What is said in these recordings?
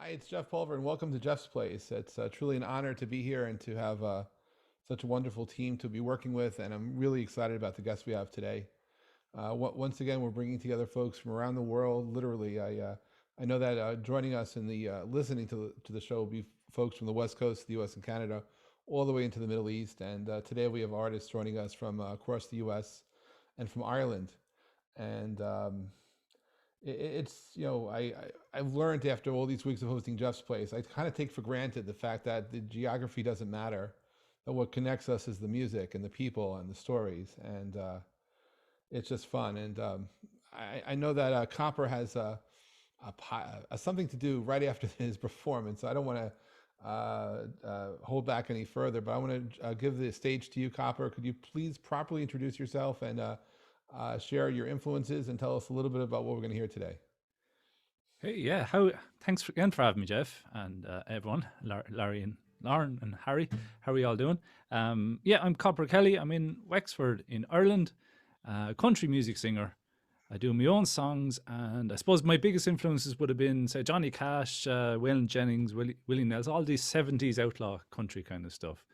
Hi, it's Jeff Pulver, and welcome to Jeff's Place. It's truly an honor to be here and to have such a wonderful team to be working with, and I'm really excited about the guests we have today. Once again, we're bringing together folks from around the world. Literally, I know that joining us in the listening to the show will be folks from the West Coast, the U.S. and Canada, all the way into the Middle East. And today we have artists joining us from across the U.S. and from Ireland. And it's I've learned after all these weeks of hosting Jeff's Place, I kind of take for granted the fact that the geography doesn't matter, that what connects us is the music and the people and the stories, and it's just fun. And I know that Copper has something to do right after his performance. So I don't want to hold back any further, but I want to give the stage to you, Copper. Could you please properly introduce yourself and share your influences and tell us a little bit about what we're going to hear today? Hey, yeah. Thanks again for having me, Jeff, and everyone, Larry and Lauren and Harry. How are you all doing? Yeah, I'm Copper Kelly. I'm in Wexford in Ireland, country music singer. I do my own songs, and I suppose my biggest influences would have been, say, Johnny Cash, Waylon Jennings, Willie Nelson, all these 70s outlaw country kind of stuff.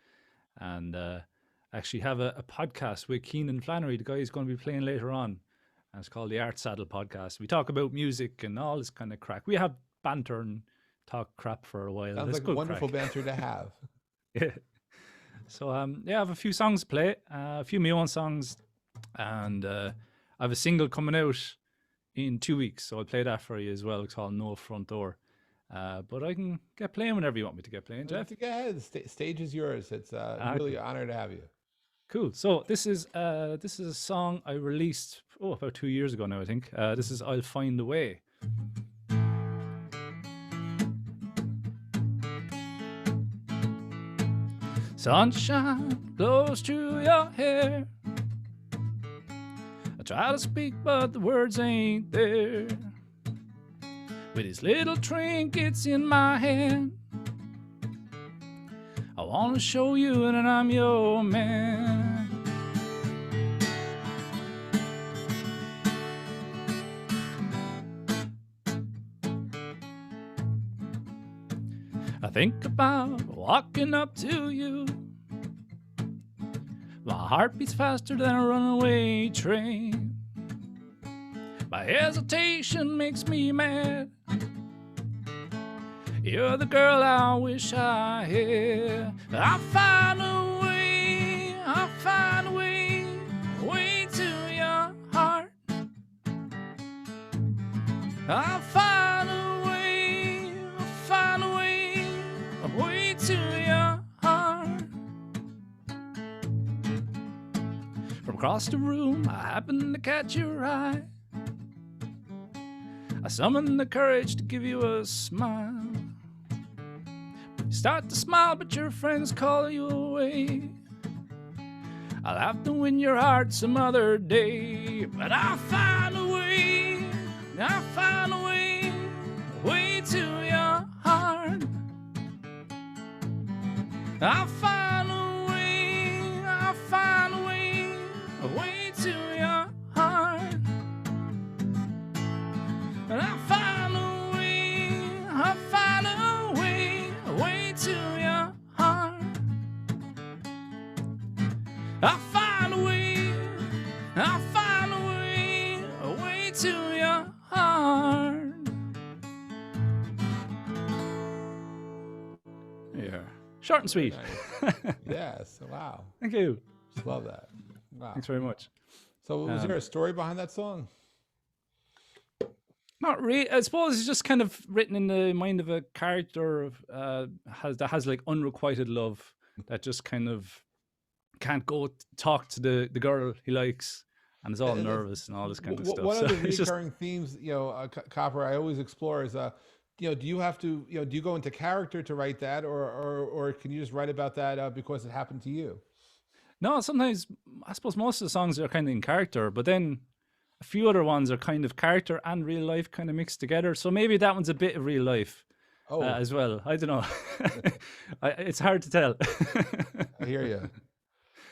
And actually have a podcast with Kenan Flannery, the guy who's going to be playing later on. And it's called the Art Saddle Podcast. We talk about music and all this kind of crack. We have banter and talk crap for a while. Sounds It's like good wonderful crack. banter to have. Yeah. So yeah, I have a few songs to play, a few of my own songs, and I have a single coming out in 2 weeks. So I'll play that for you as well. It's called No Front Door. But I can get playing whenever you want me to get playing, Jeff. Go ahead. The stage is yours. It's really Cool. an honor to have you. Cool. So this is a song I released about 2 years ago now, I think. This is I'll Find a Way. Sunshine blows through your hair. I try to speak, but the words ain't there. With these little trinkets in my hand, I want to show you that I'm your man. I think about walking up to you. My heart beats faster than a runaway train. My hesitation makes me mad. You're the girl I wish I had. I'll find a way, I'll find a way, way to your heart. I'll find a way, I'll find a way, way to your heart. From across the room, I happen to catch your eye. I summon the courage to give you a smile. You start to smile, but your friends call you away. I'll have to win your heart some other day, but I'll find a way, I'll find a way, way to your heart. I'll find a way, I'll find a way to your heart. And I'll find a way, I'll find a way to your heart. I'll find a way, I'll find a way to your heart. Yeah, short and Very sweet. nice. Yes. Wow. Thank you. Just love that. Wow. Thanks very much. So, was there a story behind that song? Not really. I suppose it's just kind of written in the mind of a character that has like unrequited love, that just kind of can't go talk to the girl he likes, and is all And nervous and all this kind of stuff. One So of the it's just recurring themes, Copper, I always explore is, do you have to, do you go into character to write that, or can you just write about that because it happened to you? no. Sometimes I suppose most of the songs are kind of in character, but then a few other ones are kind of character and real life kind of mixed together. So maybe that one's a bit of real life Oh, as well. I don't know. It's hard to tell. I hear you.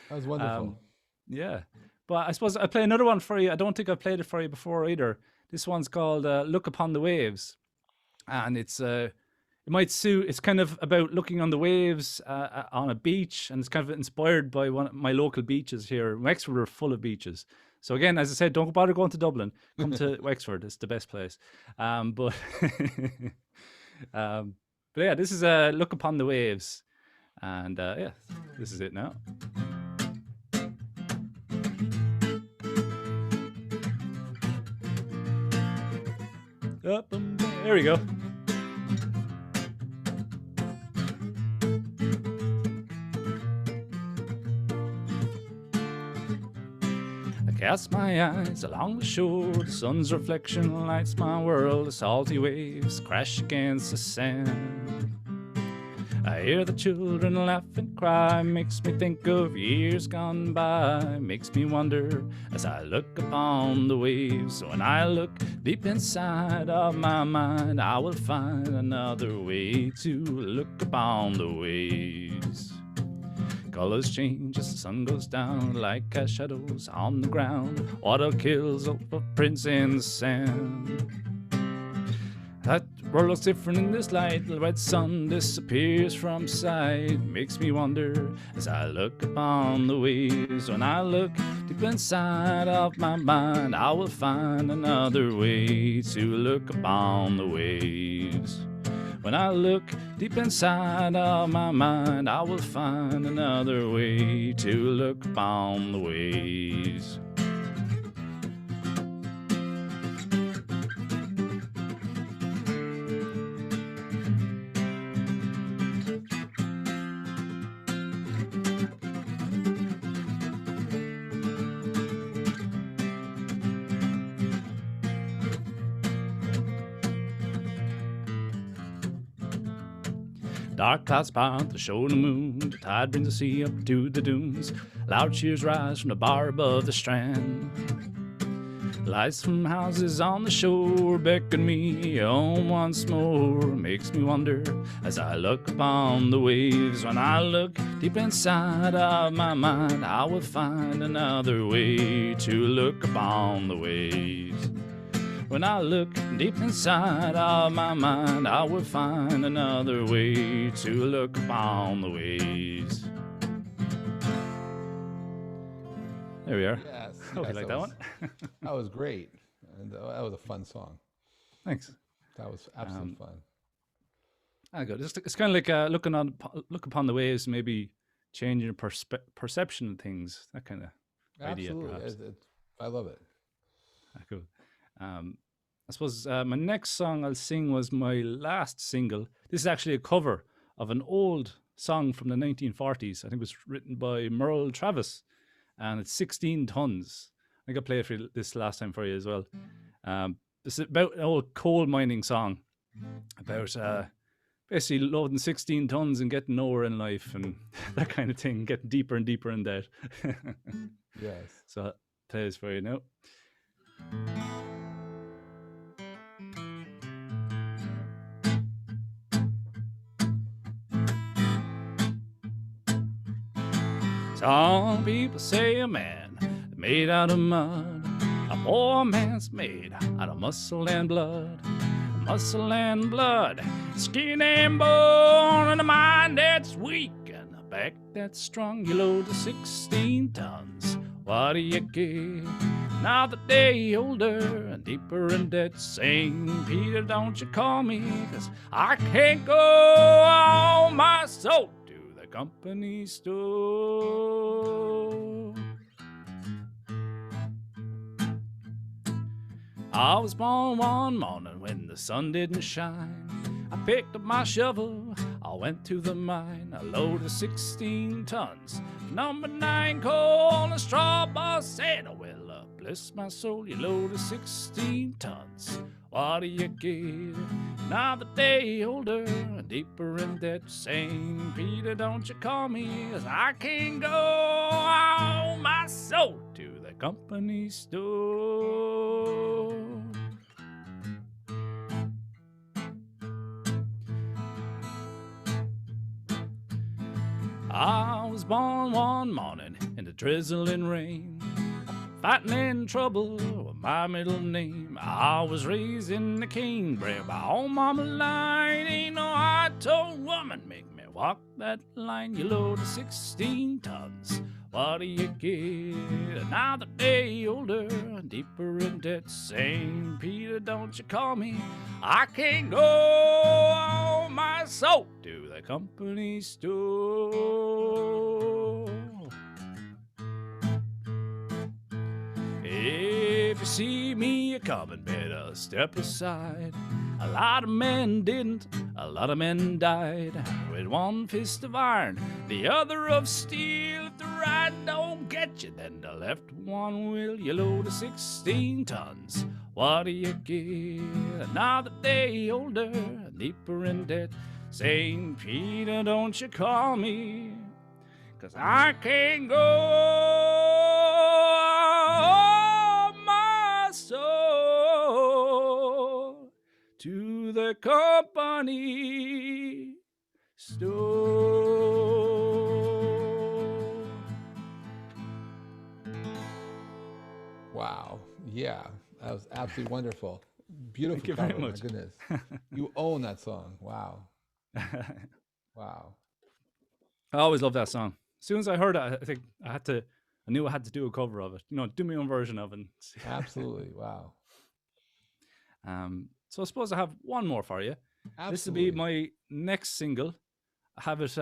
That was wonderful. Yeah. But I suppose I play another one for you. I don't think I've played it for you before either. This one's called Look Upon the Waves. And it's it might suit. It's kind of about looking on the waves on a beach, and it's kind of inspired by one of my local beaches here. Wexford are full of beaches. So again, as I said, don't bother going to Dublin. Come to Wexford; it's the best place. But but yeah, this is a look upon the waves, and yeah, this is it now. Up and there we go. Cast my eyes along the shore, the sun's reflection lights my world, the salty waves crash against the sand. I hear the children laugh and cry, makes me think of years gone by, makes me wonder as I look upon the waves. When I look deep inside of my mind, I will find another way to look upon the waves. Colors change as the sun goes down, like cast shadows on the ground. Water kills all footprints in the sand. That world looks different in this light. The red sun disappears from sight. Makes me wonder as I look upon the waves. When I look deep inside of my mind, I will find another way to look upon the waves. When I look deep inside of my mind, I will find another way to look upon the waves. Dark clouds part to show the moon. The tide brings the sea up to the dunes. Loud cheers rise from the bar above the strand. Lights from houses on the shore beckon me home once more. Makes me wonder as I look upon the waves. When I look deep inside of my mind, I will find another way to look upon the waves. When I look deep inside of my mind, I will find another way to look upon the waves. There we are. Yes. Hope you like that one. That was great. And that was a fun song. Thanks. That was absolutely fun. Good. It's kind of like look upon the waves, maybe changing your perception of things. That kind of idea, perhaps. I love it. Cool. I suppose my next song I'll sing was my last single. This is actually a cover of an old song from the 1940s. I think it was written by Merle Travis, and it's 16 Tons. I think I played for this last time for you as well. It's about an old coal mining song about basically loading 16 tons and getting nowhere in life and that kind of thing, getting deeper and deeper in debt. Yes. So I'll play this for you now. Some people say a man made out of mud. A poor man's made out of muscle and blood. Muscle and blood, skin and bone, and a mind that's weak and a back that's strong. You load the 16 tons. What do you get? Now the day older and deeper in debt. Sing, Peter, don't you call me, 'cause I can't go on my soul to the company store. I was born one morning when the sun didn't shine. I picked up my shovel, I went to the mine. I loaded 16 tons, number 9 coal and straw. Boss said, oh, well, bless my soul, you loaded 16 tons. What do you get? Now the day older and deeper in debt. Saying, Peter, don't you call me, 'cause I can't go on my soul to the company store. I was born one morning in the drizzling rain, fighting in trouble with my middle name. I was raised in the canebrake by old mama line. Ain't no high-toed woman make me walk that line. You load 16 tons. What do you get? Another day older, deeper in debt. St. Peter, don't you call me. I can't go on my soul to the company store. If you see me coming, better step aside. A lot of men didn't, a lot of men died. With one fist of iron, the other of steel. If the right don't get you, then the left one will. You load 16 tons. What do you get? Another day older, deeper in debt. St. Peter, don't you call me, 'cause I can't go my soul to the company store. Wow. Yeah, that was absolutely wonderful. Beautiful Thank you cover, very much. my goodness. You own that song. Wow. Wow. I always love that song. As soon as I heard it, I think I knew I had to do a cover of it. You know, do my own version of it. Absolutely. Wow. So I suppose I have one more for you. Absolutely. This will be my next single. I have it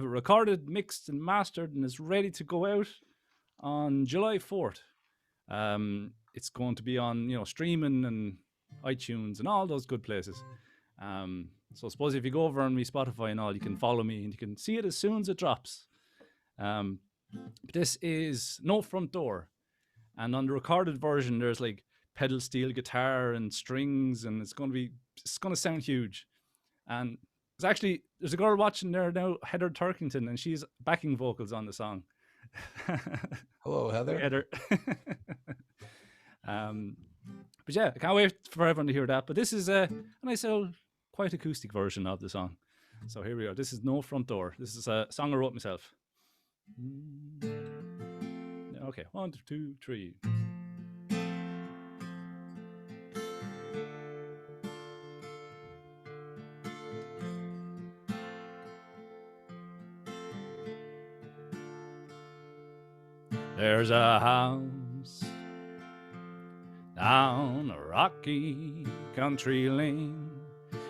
recorded, mixed, and mastered, and it's ready to go out on July 4th. It's going to be on, streaming and iTunes and all those good places. So I suppose if you go over on my Spotify and all, you can follow me and you can see it as soon as it drops. But this is No Front Door. And on the recorded version, there's like pedal steel guitar and strings, and it's going to sound huge. And there's a girl watching there now, Heather Turkington, and she's backing vocals on the song. Hello, Heather. Heather. But yeah, I can't wait for everyone to hear that. But this is a nice old, quite acoustic version of the song. So here we go. This is No Front Door. This is a song I wrote myself. Okay, 1, 2, 3. There's a house down a rocky country lane.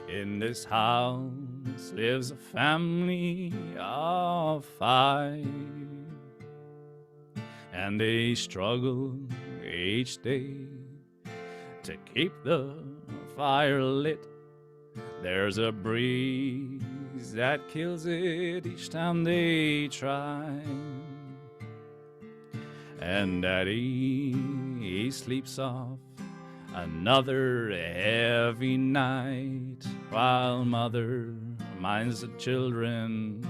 In this house lives a family of 5, and they struggle each day to keep the fire lit. There's a breeze that kills it each time they try. And Daddy, he sleeps off another heavy night, while Mother minds the children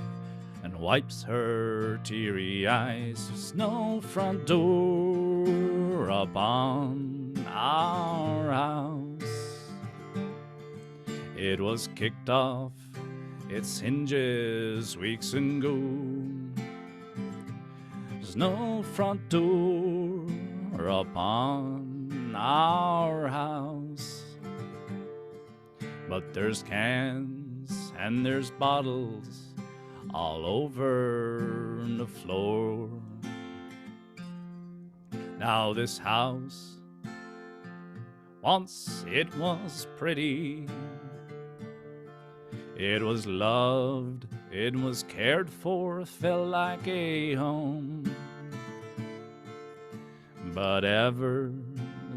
and wipes her teary eyes. There's no front door upon our house. It was kicked off its hinges weeks ago. There's no front door upon our house, but there's cans and there's bottles all over the floor. Now this house, once it was pretty. It was loved, it was cared for, felt like a home. But ever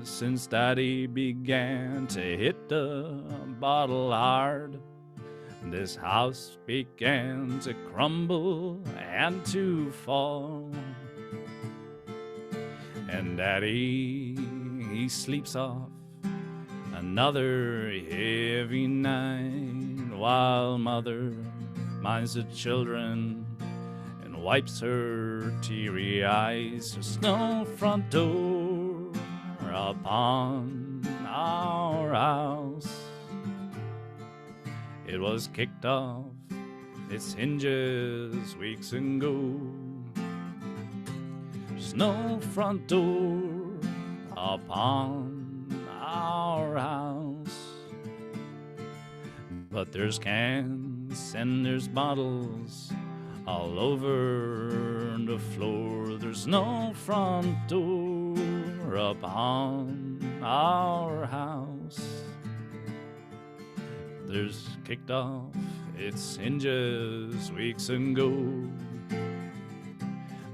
since Daddy began to hit the bottle hard, this house began to crumble and to fall. And Daddy, he sleeps off another heavy night, while Mother minds the children and wipes her teary eyes. There's no front door upon our house. It was kicked off its hinges weeks ago. There's no front door upon our house. But there's cans and there's bottles all over the floor. There's no front door upon our house. There's kicked off its hinges weeks ago.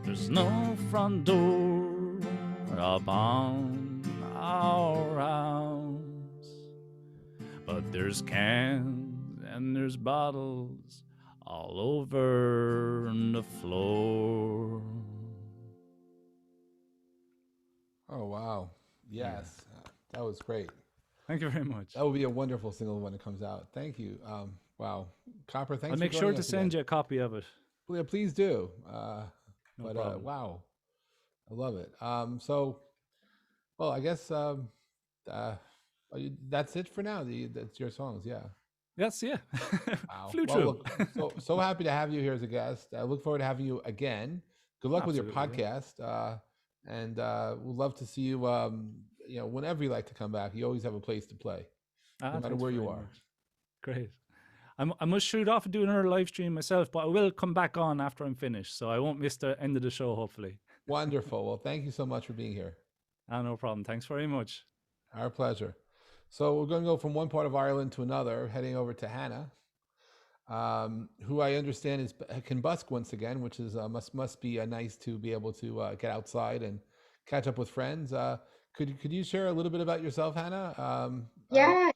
There's no front door upon our house. But there's cans and there's bottles all over the floor. Oh, wow. Yes. That was great. Thank you very much. That will be a wonderful single when it comes out. Thank you. Wow. Copper, thanks I'll for make sure joining to us send again. you a copy of it. Yeah, please do. No problem. Wow. I love it. So, well, I guess that's it for now. That's your songs, yeah. Yes, yeah. Wow. Flew Well, through. look, so happy to have you here as a guest. I look forward to having you again. Good luck with your Absolutely, yeah. podcast, and we'd love to see you. Whenever you like to come back, you always have a place to play, no matter Thanks where you very are. much. Great. I must shoot off and do another live stream myself, but I will come back on after I'm finished, so I won't miss the end of the show, hopefully. Wonderful. Well, thank you so much for being here. No problem. Thanks very much. Our pleasure. So we're going to go from one part of Ireland to another, heading over to Hannah, who I understand can busk once again, which is must be nice to be able to get outside and catch up with friends. Could you share a little bit about yourself, Hannah? Yeah.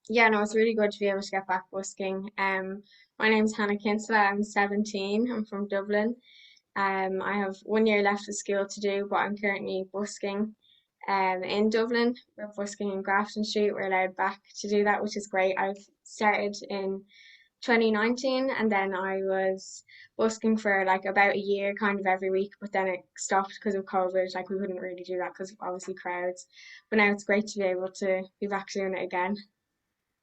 No, it's really good to be able to get back busking. My name's Hannah Kinsella. I'm 17. I'm from Dublin. I have 1 year left of school to do, but I'm currently busking. In Dublin, we're busking in Grafton Street. We're allowed back to do that, which is great. I've started in 2019, and then I was busking for like about a year, kind of every week, but then it stopped because of COVID. Like we couldn't really do that because of obviously crowds. But now it's great to be able to be back doing it again.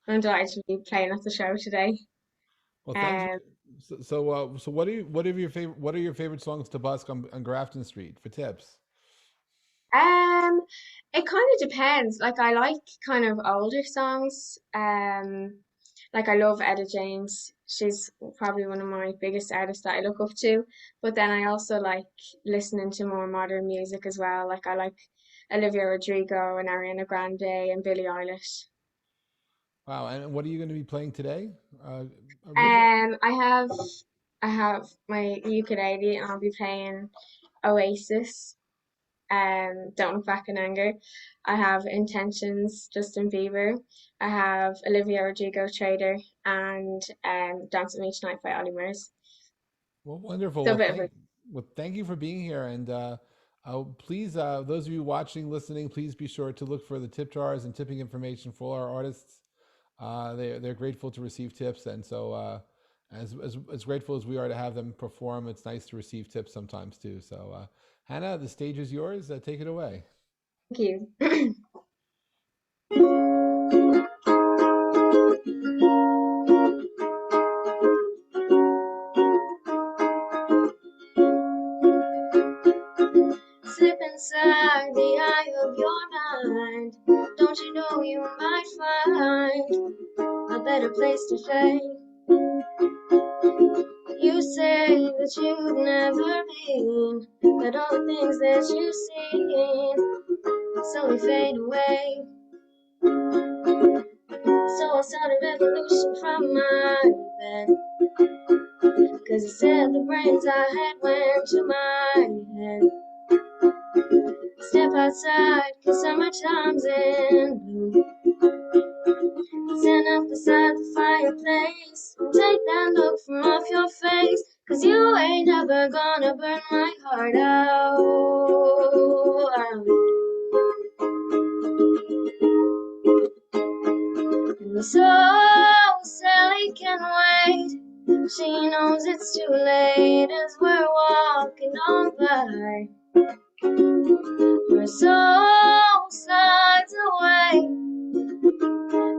I'm delighted to be playing at the show today. Well, thanks. Um, So what are your favorite songs to busk on Grafton Street for tips? um, it kind of depends. Like I like kind of older songs. Like I love Etta James. She's probably one of my biggest artists that I look up to. But then I also like listening to more modern music as well. Like I like Olivia Rodrigo and Ariana Grande and Billie Eilish. Wow. And what are you going to be playing today? Original. Um, I have I have my ukulele and I'll be playing Oasis. Don't Look Back in Anger. I have Intentions, Justin Bieber. I have Olivia Rodrigo, Trader, and Dance with Me Tonight by Ollie Murs. Well, wonderful. So a bit of a Well, thank you for being here. And please, those of you watching, listening, please be sure to look for the tip jars and tipping information for all our artists. They're grateful to receive tips, and so as grateful as we are to have them perform, it's nice to receive tips sometimes too. So, Hannah, the stage is yours. Take it away. thank you. Slip inside the eye of your mind. Don't you know you might find a better place to stay? You say that you've never been, but all the things that you've seen slowly fade away. So I started a revolution from my bed, 'cause it said the brains I had went to my head. Step outside, 'cause summertime's in bloom. Stand up beside the fireplace and take that look from off your face, 'cause you ain't ever gonna burn my heart out. And so Sally can wait. She knows it's too late as we're walking on by. Her soul slides away,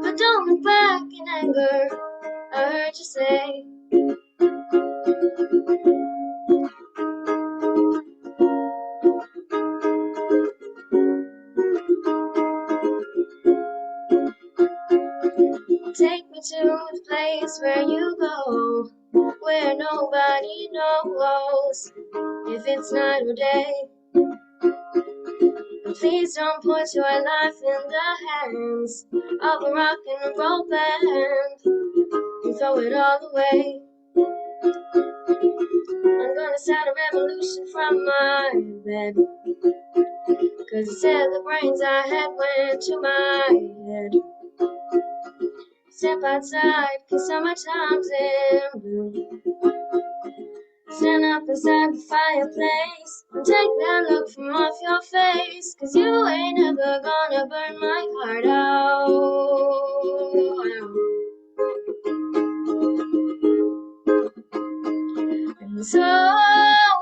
but don't look back in anger, I heard you say. take me to the place where you go, where nobody knows if it's night or day. But please don't put your life in the hands of a rock and roll band and throw it all away. I'm gonna start a revolution from my bed, 'cause it said the brains I had went to my head. Step outside, 'cause summertime's in bloom. Stand up beside the fireplace and take that look from off your face, 'cause you ain't ever gonna burn my heart out. And so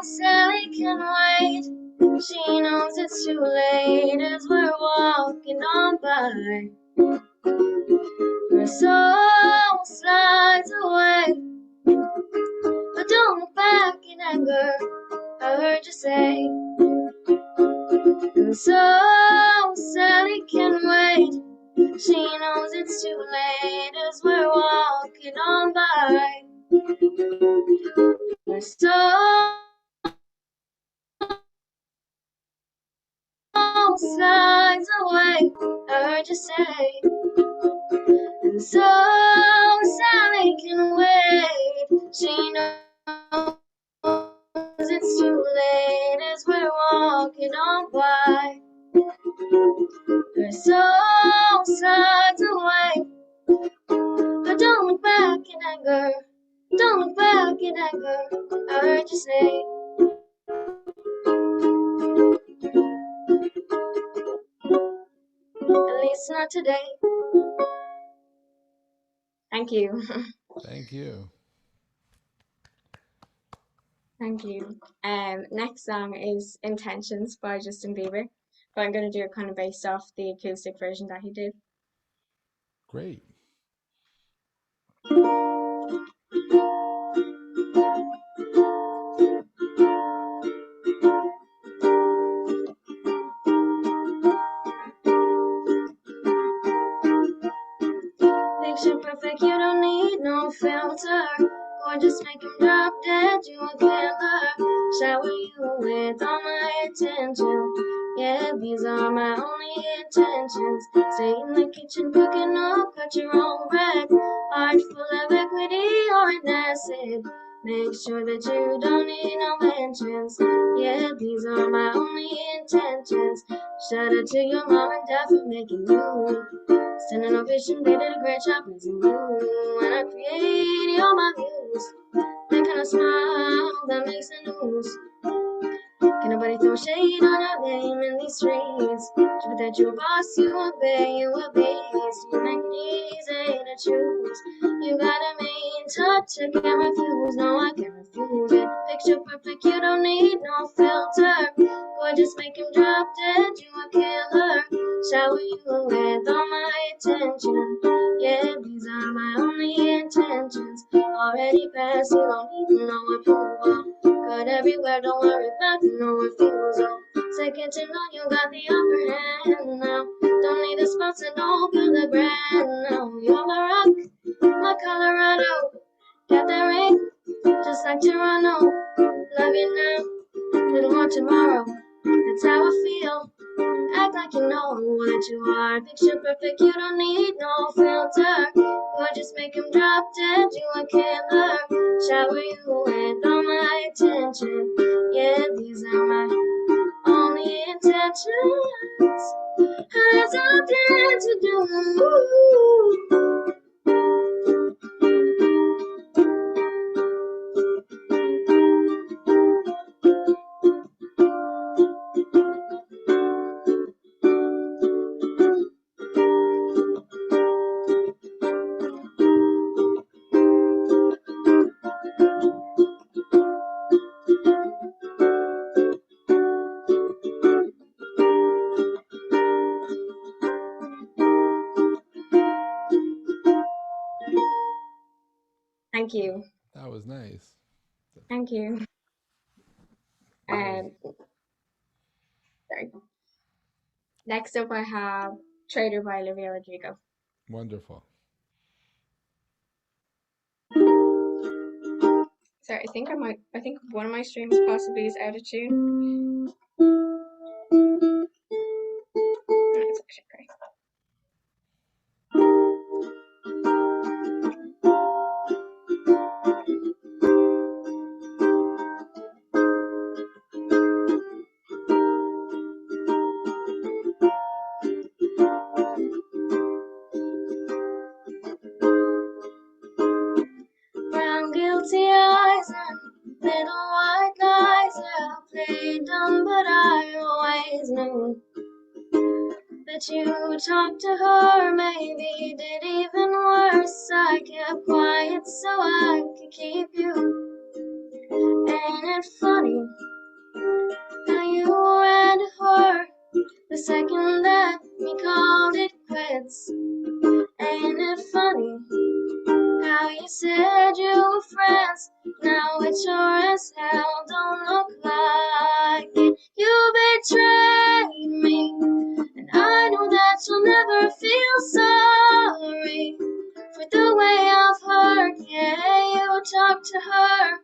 Sally can wait, she knows it's too late as we're walking on by. Her soul slides away, but don't look back in anger, I heard you say. And so Sally can wait, she knows it's too late as we're walking on by. Her soul slides away, I heard you say. And so Sally can wait, she knows it's too late as we're walking on by. Her soul slides away, but don't look back in anger, don't look back in anger, I heard you say. At least not today. Thank you. Thank you. Thank you. Next song is Intentions by Justin Bieber, but I'm going to do it kind of based off the acoustic version that he did. Great. Picture perfect, you don't need no filter. Gorgeous, make him drop dead, you a killer. Shower you with all my attention. Yeah, these are my only intentions. Stay in the kitchen cooking up, cut your own bread. Heart full of equity or an acid. Make sure that you don't need no mentions. Yeah, these are my only intentions. Shout out to your mom and dad for making you. Sending a vision, they did a great job raising you. And I create all my views. Making a smile that makes the news. Can nobody throw shade on your name in these streets? But that you a boss, you obey, you a beast. You make it easy to choose. You got a mean touch, I can't refuse. No, I can't refuse it. Picture perfect, you don't need no filter. Gorgeous, make him drop dead, you a killer. Shower you with all my attention. Yeah, these are my only intentions. Already passed, you don't need no approval. Good everywhere, don't worry about no refusal. Second to none, you got the upper hand now. Don't need a sponsor, don't build a brand now. You're my rock, my Colorado. Got that ring, just like Toronto. Love you now, little more tomorrow. That's how I feel. Act like you know what you are. Picture perfect, you don't need no filter. Or just make him drop dead, you a killer. Shower you with all my attention. Yeah, these are my only intentions. That's all I plan to do. Thank you. That was nice. Thank you. Sorry. Next up, I have Trader by Olivia Rodrigo. Wonderful. Sorry, I think one of my strings possibly is out of tune. No, it's actually great. Brown guilty eyes and little white lies. I played dumb, but I always knew that you talked to her. Maybe did even worse. I kept quiet so I could keep you. Ain't it funny how you ran to her the second that we called it quits? Ain't it funny how you said you were friends, now it's sure as hell don't look like it. You betrayed me, and I know that you'll never feel sorry for the way I've hurt. Yeah, you talked to her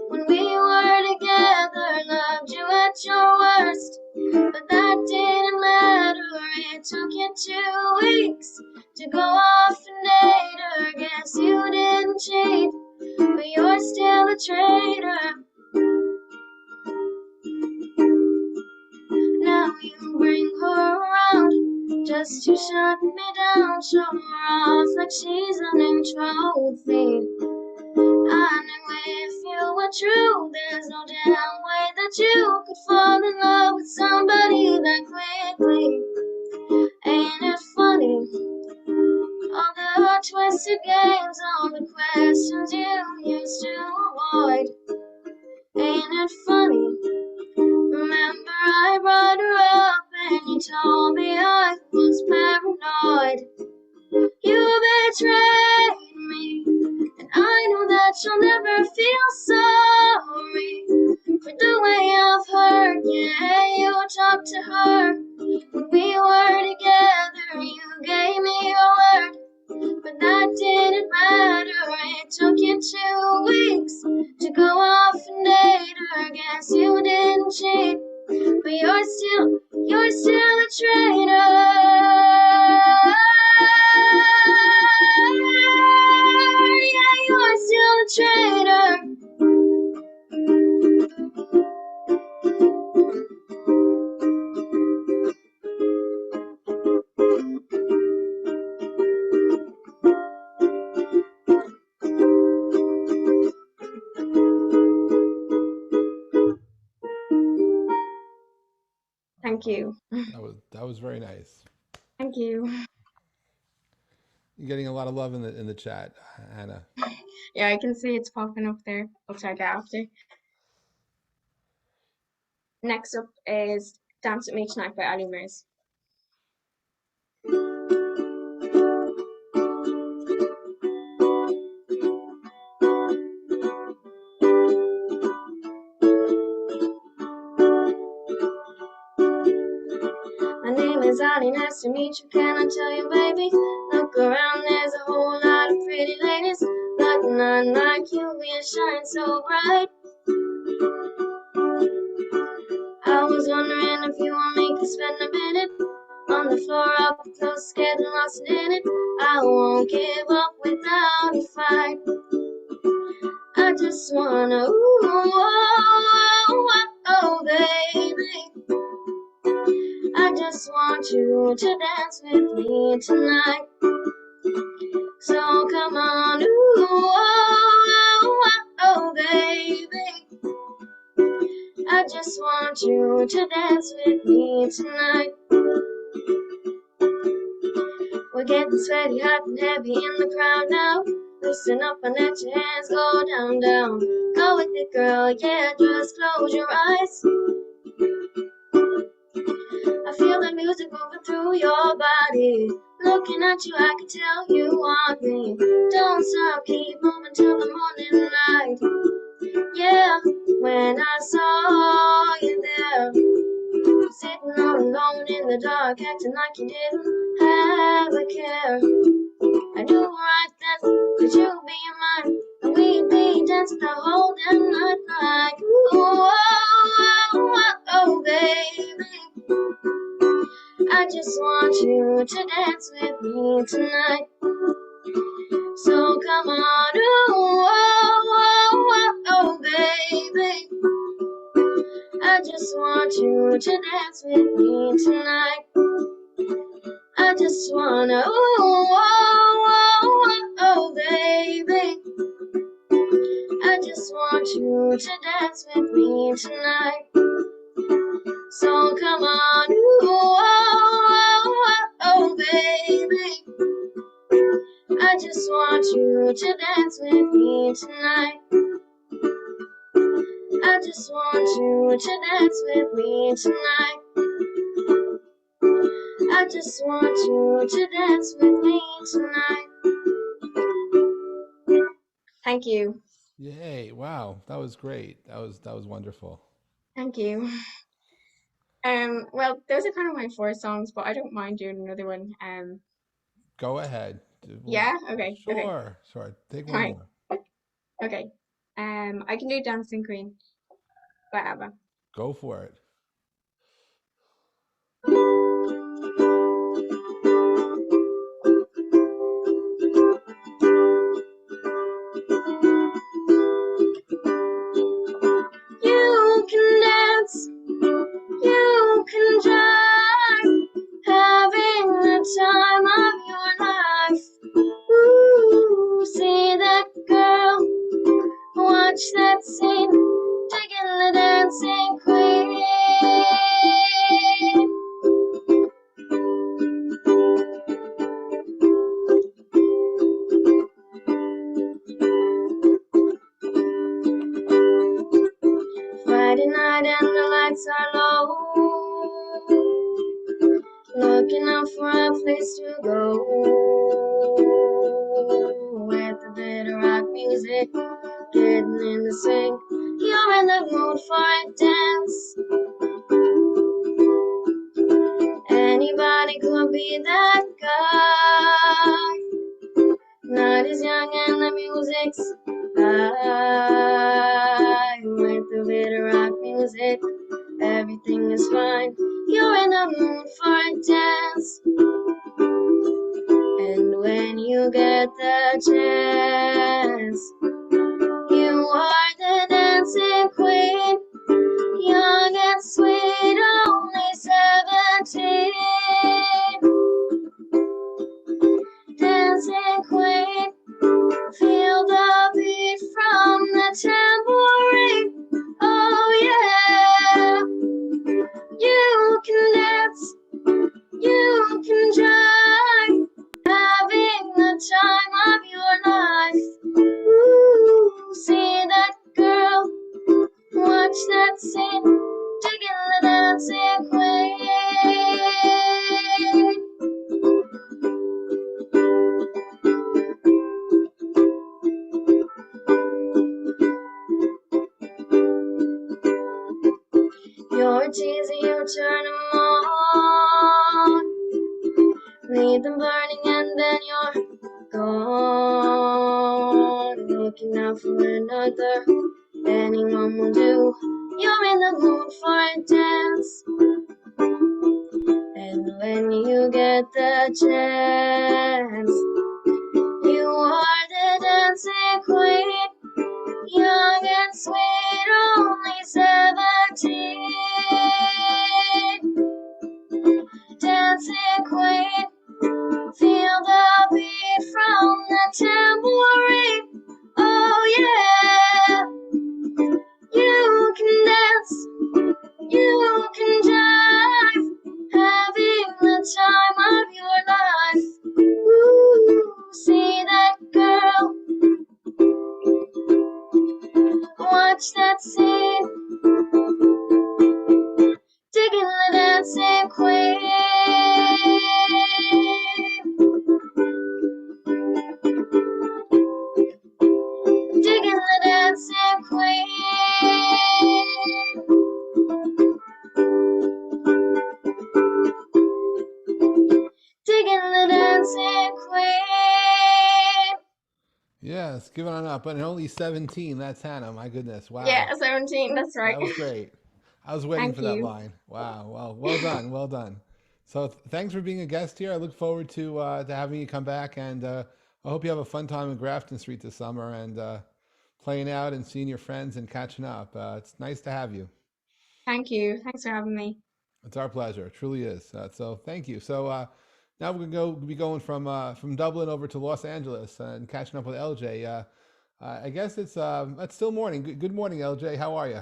when we were together, loved you at your worst, but that didn't matter. It took you 2 weeks to go off and date her. Guess you didn't cheat, but you're still a traitor. Now you bring her around just to shut me down, show her off like she's a new trophy. I knew if you were true, there's no damn way that you could fall in love with somebody that quickly. Ain't it funny? All the twisted games, all the questions you used to avoid. Ain't it funny? Remember I brought her up and you told me I was paranoid. You betrayed me, and I know that you'll never feel sorry for the way I've hurt. Yeah, you talked to her when we were together. You gave me your word, but that didn't matter. It took you 2 weeks to go off and date her. Guess you didn't cheat, but you're still a traitor. Yeah, you're still a traitor. Thank you. That was very nice. Thank you. You're getting a lot of love in the chat, Hannah. Yeah, I can see it's popping up there. I'll check it after. Next up is Dance With Me Tonight by Ali Mears. My name is Ali, nice to meet you, can I tell you, baby? Look around, there's a whole lot of pretty ladies, but none like you, you shine so bright. I was wondering if you want me to spend a minute on the floor up close, getting lost in it. I won't give up without a fight. I just wanna, ooh, oh, baby. I just want you to dance with me tonight. So come on, ooh, oh, baby. I just want you to dance with me tonight. We're getting sweaty, hot and heavy in the crowd now. Loosen up and let your hands go down, down. Go with it, girl, yeah, just close your eyes. I feel the music moving through your body. Looking at you, I can tell you want me. Don't stop, keep moving till the morning light. Yeah, when I saw you there, sitting all alone in the dark, acting like you didn't have a care. I knew right then that you'd be mine, and we'd be dancing the whole damn just want you to dance with me tonight. So come on, oh, oh, oh, oh, baby. I just want you to dance with me tonight. I just wanna, oh, oh, oh, oh, baby. I just want you to dance with me tonight. So come on, oh, oh, oh, baby. I just want you to dance with me tonight. I just want you to dance with me tonight. I just want you to dance with me tonight. Thank you. Yay! Wow, that was great. That was wonderful. Thank you. Well, those are kind of my 4 songs, but I don't mind doing another one. Go ahead. Yeah, okay. Sure. Take one Right. more. Okay. I can do Dancing Queen by ABBA. Go for it. You can dance, you can jive, having the time of your life. Ooh, see that girl, watch that scene, digging the dancing queen. Friday night and the lights are low, looking out for a place to go, with a bit of rock music, getting in the swing. You're in the mood for a dance. Anybody could be that guy. Night is young and the music's high. With a bit of rock music, everything is fine. You're in the mood for a dance. And when you get the chance, you are the dancing queen. Young and sweet, only 17. Dancing queen, feel the beat from the tambourine. Oh yeah, you can dance, you can jive, having the time of your life. Ooh, see that girl, watch that scene, digging the dancing queen. You're teasing, you turn them on, leave them burning and then you're gone. Looking out for another, anyone will do. You're in the mood for a dance. And when you get the chance, you are the dancing queen. Young and sweet, only 17. Dancing queen, feel the beat from the tambourine. Oh yeah, you can dance, you can jive, having the time of your life. Ooh, see that girl, watch that scene, digging the dancing queen. Digging the dancing queen. Digging the dancing queen. Yes, give it on up. And only 17. That's Hannah. My goodness. Wow. Yeah, 17, that's right. That was great. I was waiting Thank for that you. line. Wow. Well done. Well done. So thanks for being a guest here. I look forward to having you come back, and I hope you have a fun time in Grafton Street this summer and playing out and seeing your friends and catching up. It's nice to have you. Thank you. Thanks for having me. It's our pleasure. It truly is. So thank you. So now we're gonna be going from Dublin over to Los Angeles and catching up with LJ. I guess it's still morning. Good morning, LJ. How are you?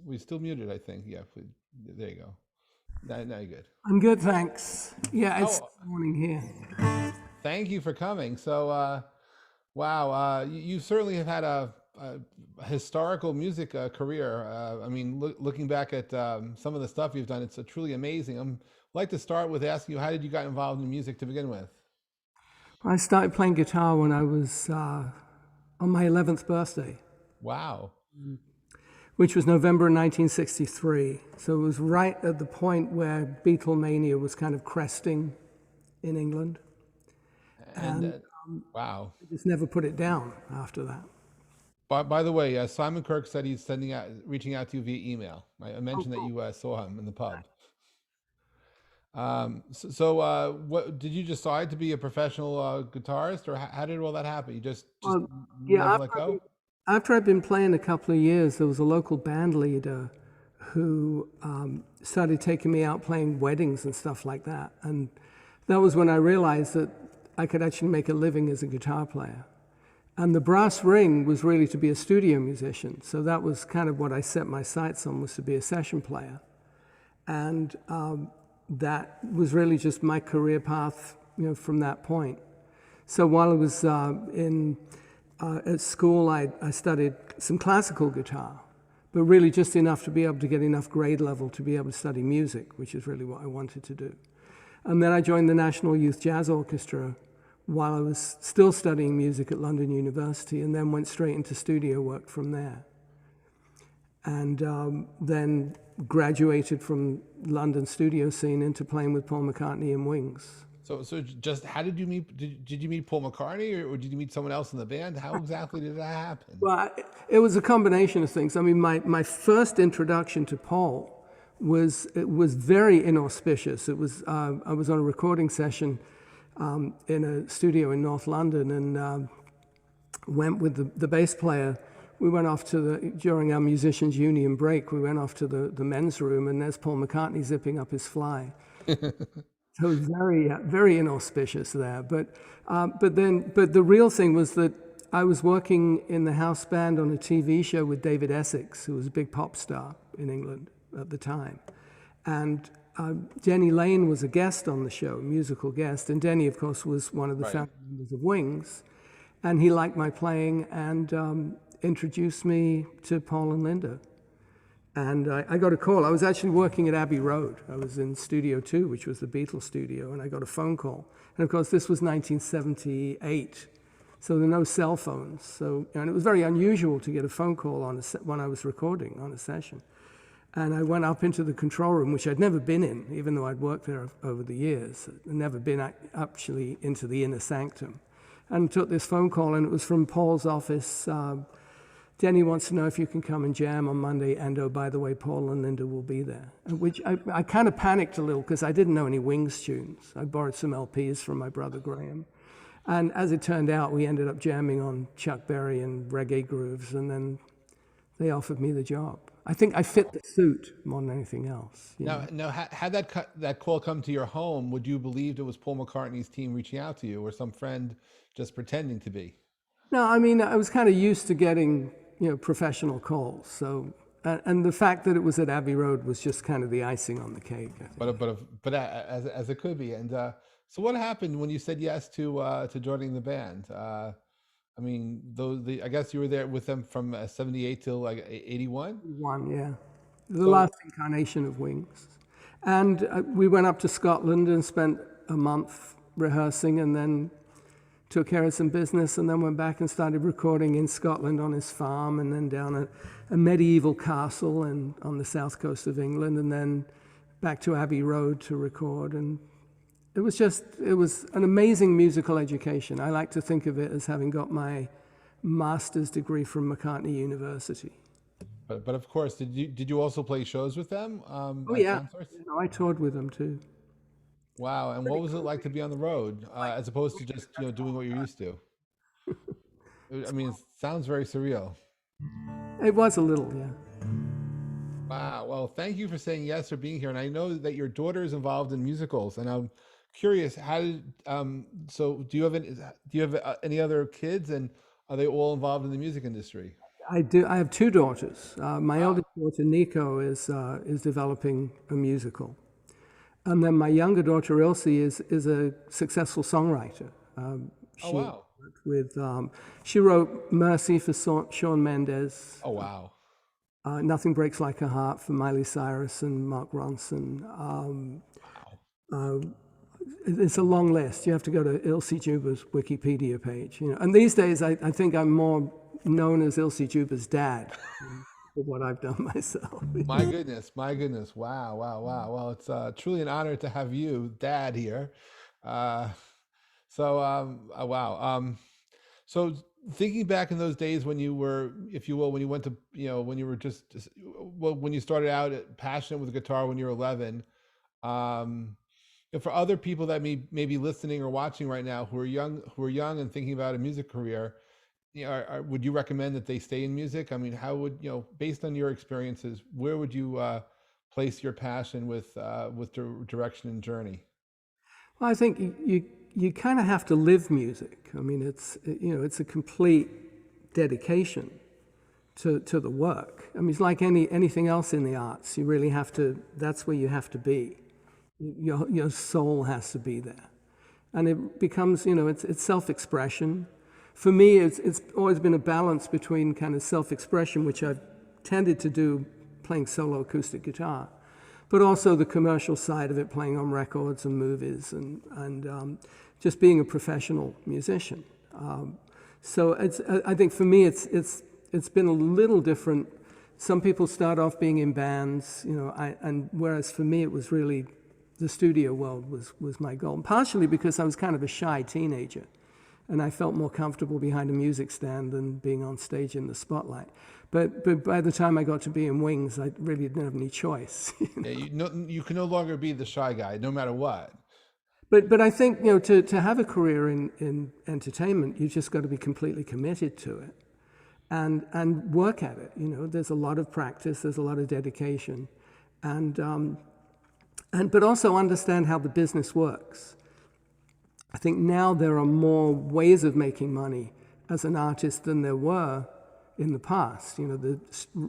We still muted, I think. Yeah. There you go. Now you're good. I'm good, thanks. Yeah, it's Oh, morning here. thank you for coming. So, wow, you certainly have had a historical music career. I mean, looking back at some of the stuff you've done, it's truly amazing. I'd like to start with asking you, how did you get involved in music to begin with? I started playing guitar when I was on my 11th birthday, Wow. which was November 1963. So it was right at the point where Beatlemania was kind of cresting in England. And And wow. I just never put it down after that. By the way, Simon Kirk said he's reaching out to you via email. I mentioned that you saw him in the pub. What did you decide to be a professional guitarist, or how did all that happen? You just Well, yeah, never let go? after I'd been playing a couple of years, there was a local band leader who started taking me out playing weddings and stuff like that. And that was when I realized that I could actually make a living as a guitar player. And the brass ring was really to be a studio musician. So that was kind of what I set my sights on, was to be a session player. And that was really just my career path, from that point. So while I was at school, I studied some classical guitar, but really just enough to be able to get enough grade level to be able to study music, which is really what I wanted to do. And then I joined the National Youth Jazz Orchestra while I was still studying music at London University, and then went straight into studio work from there. And then graduated from London studio scene into playing with Paul McCartney and Wings. So just how did you meet? Did you meet Paul McCartney, or did you meet someone else in the band? How exactly did that happen? Well, it was a combination of things. I mean, my first introduction to Paul was very inauspicious. It was I was on a recording session in a studio in North London, and went with the bass player. We went off during our musicians' union break, we went off to the men's room, and there's Paul McCartney zipping up his fly. So it was very, very inauspicious there. But the real thing was that I was working in the house band on a TV show with David Essex, who was a big pop star in England at the time. And Denny Lane was a guest on the show, a musical guest. And Denny, of course, was one of the founding members of Wings. And he liked my playing and introduced me to Paul and Linda. And I got a call. I was actually working at Abbey Road. I was in Studio 2, which was the Beatles studio, and I got a phone call. And of course, this was 1978, so there were no cell phones. And it was very unusual to get a phone call when I was recording on a session. And I went up into the control room, which I'd never been in, even though I'd worked there over the years. I'd never been actually into the inner sanctum. And took this phone call, and it was from Paul's office. Denny wants to know if you can come and jam on Monday, and oh, by the way, Paul and Linda will be there. Which I kind of panicked a little because I didn't know any Wings tunes. I borrowed some LPs from my brother Graham. And as it turned out, we ended up jamming on Chuck Berry and reggae grooves, and then they offered me the job. I think I fit the suit more than anything else. Now, had that call come to your home, would you believe it was Paul McCartney's team reaching out to you, or some friend just pretending to be? No, I mean, I was kind of used to getting professional calls. So, and the fact that it was at Abbey Road was just kind of the icing on the cake. I think. But as it could be. And so, what happened when you said yes to joining the band? I mean, I guess you were there with them from 78 till like 81? One, yeah. The last incarnation of Wings. And we went up to Scotland and spent a month rehearsing, and then took care of some business, and then went back and started recording in Scotland on his farm, and then down a medieval castle and on the south coast of England, and then back to Abbey Road to record. And it was an amazing musical education. I like to think of it as having got my master's degree from McCartney University. But of course, did you also play shows with them, Oh like yeah, concerts? I toured with them too. Wow. And what was it like to be on the road, as opposed to just doing what you're used to? I mean, it sounds very surreal. It was a little, yeah. Wow. Well, thank you for saying yes for being here. And I know that your daughter is involved in musicals, and I'm curious, how did so do you have any other kids, and are they all involved in the music industry? I do. I have two daughters. My Wow. eldest daughter, Nico, is developing a musical, and then my younger daughter, Ilse, is a successful songwriter. Oh, She wow. worked with she wrote Mercy for Shawn Mendes, Oh, wow. Nothing Breaks Like a Heart for Miley Cyrus and Mark Ronson. Wow. It's a long list. You have to go to Ilse Juber's Wikipedia page. And these days, I think I'm more known as Ilse Juber's dad for what I've done myself. My goodness, my goodness. Wow, wow, wow. Well, it's truly an honor to have you, Dad, here. Uh, wow. So thinking back in those days when you were, if you will, when you went to, when you were well, when you started out passionate with the guitar when you were 11, um, and for other people that may be listening or watching right now who are young and thinking about a music career, would you recommend that they stay in music? I mean, how would based on your experiences, where would you place your passion with direction and journey? Well, I think you kind of have to live music. I mean, it's a complete dedication to the work. I mean, it's like anything else in the arts. You really have to. That's where you have to be. Your soul has to be there, and it becomes it's self-expression. For me, it's always been a balance between kind of self-expression, which I've tended to do playing solo acoustic guitar, but also the commercial side of it, playing on records and movies, and just being a professional musician. So I think for me, it's been a little different. Some people start off being in bands, and whereas for me, it was really the studio world was my goal, and partially because I was kind of a shy teenager. And I felt more comfortable behind a music stand than being on stage in the spotlight. But by the time I got to be in Wings, I really didn't have any choice. Yeah, you can no longer be the shy guy, no matter what. But I think to have a career in entertainment, you've just got to be completely committed to it, and work at it. There's a lot of practice, there's a lot of dedication, and but also understand how the business works. I think now there are more ways of making money as an artist than there were in the past.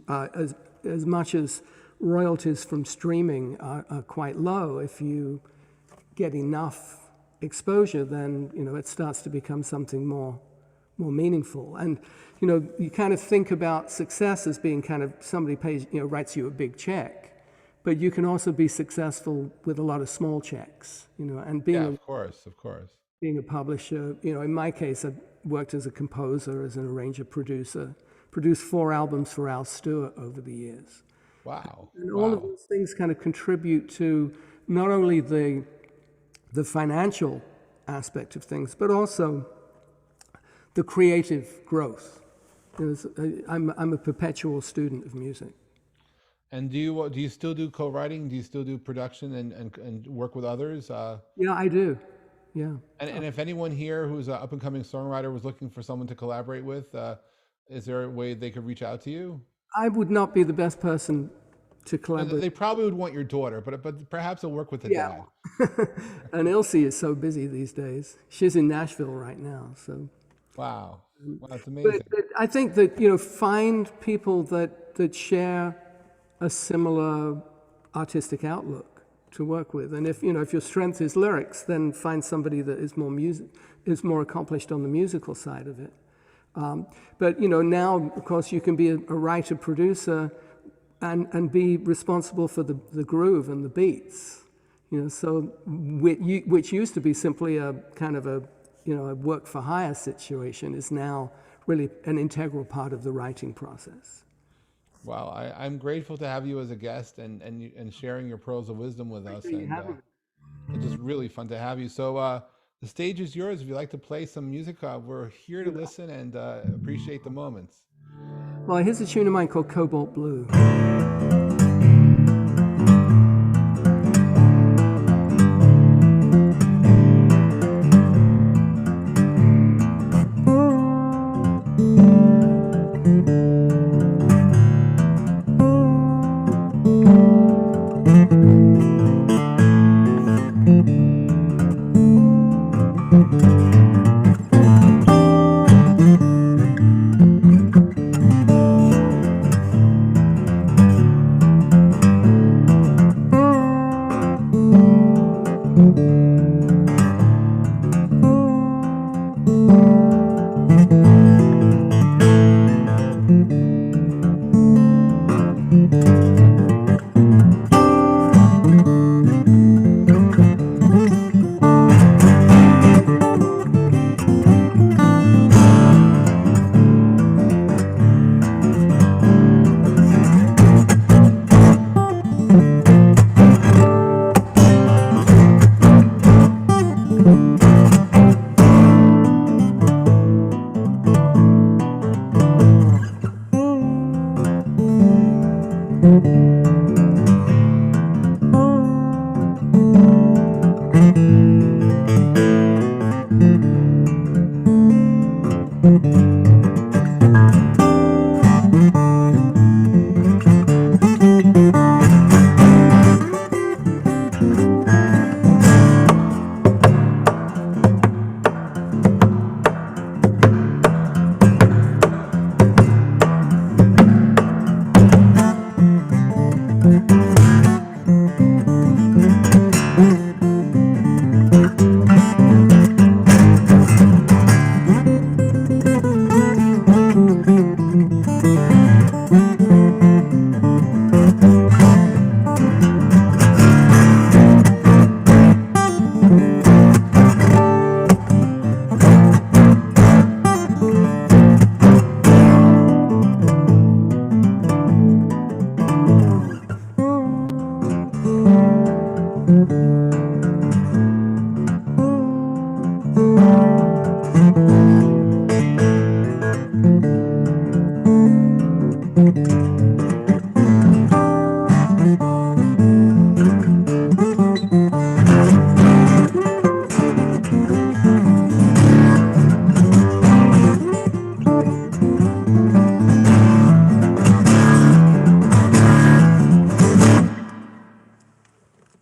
As much as royalties from streaming are quite low, if you get enough exposure, then it starts to become something more meaningful. And you kind of think about success as being kind of somebody pays writes you a big check, but you can also be successful with a lot of small checks. And Yeah, of course, of course. Being a publisher, in my case, I've worked as a composer, as an arranger, producer, produced 4 albums for Al Stewart over the years. Wow. And Wow. all of those things kind of contribute to not only the financial aspect of things, but also the creative growth. I'm a perpetual student of music. And do you still do co-writing? Do you still do production and work with others? Yeah, I do. Yeah. And if anyone here who's an up and coming songwriter was looking for someone to collaborate with, is there a way they could reach out to you? I would not be the best person to And collaborate. they probably would want your daughter, but perhaps they'll work with the Yeah. dad. And Ilse is so busy these days. She's in Nashville right now, so. Wow. Wow, that's amazing. But I think that find people that share a similar artistic outlook to work with, and if your strength is lyrics, then find somebody that is more accomplished on the musical side of it. But now, of course, you can be a writer producer and be responsible for the groove and the beats. So which used to be simply a kind of a work for hire situation is now really an integral part of the writing process. Wow, I'm grateful to have you as a guest and sharing your pearls of wisdom with us. And it's just really fun to have you. So the stage is yours. If you'd like to play some music, we're here to listen and appreciate the moments. Well, here's a tune of mine called Cobalt Blue.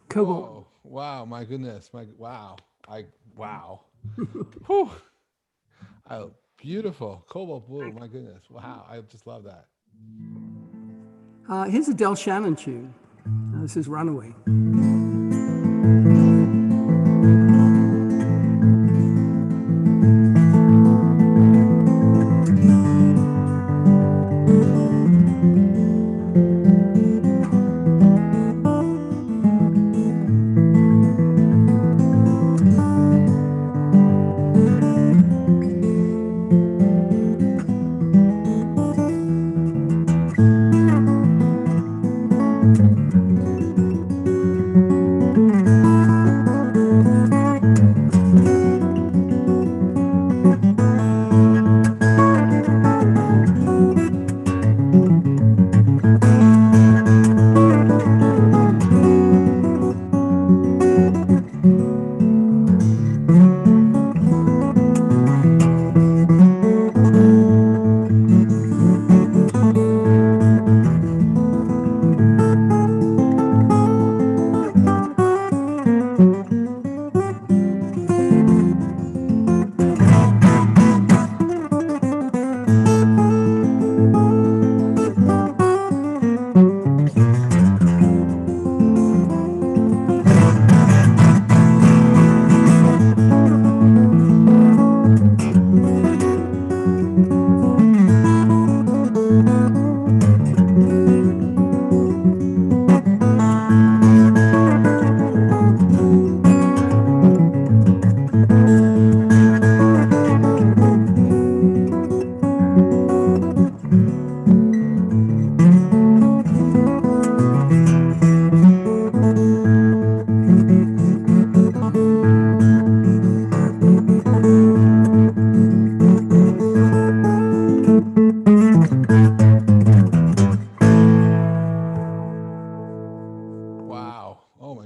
Cobalt. Whoa. Wow, my goodness. Wow. Whew. Oh, beautiful. Cobalt blue, my goodness. Wow, I just love that. Here's a Del Shannon tune. This is Runaway.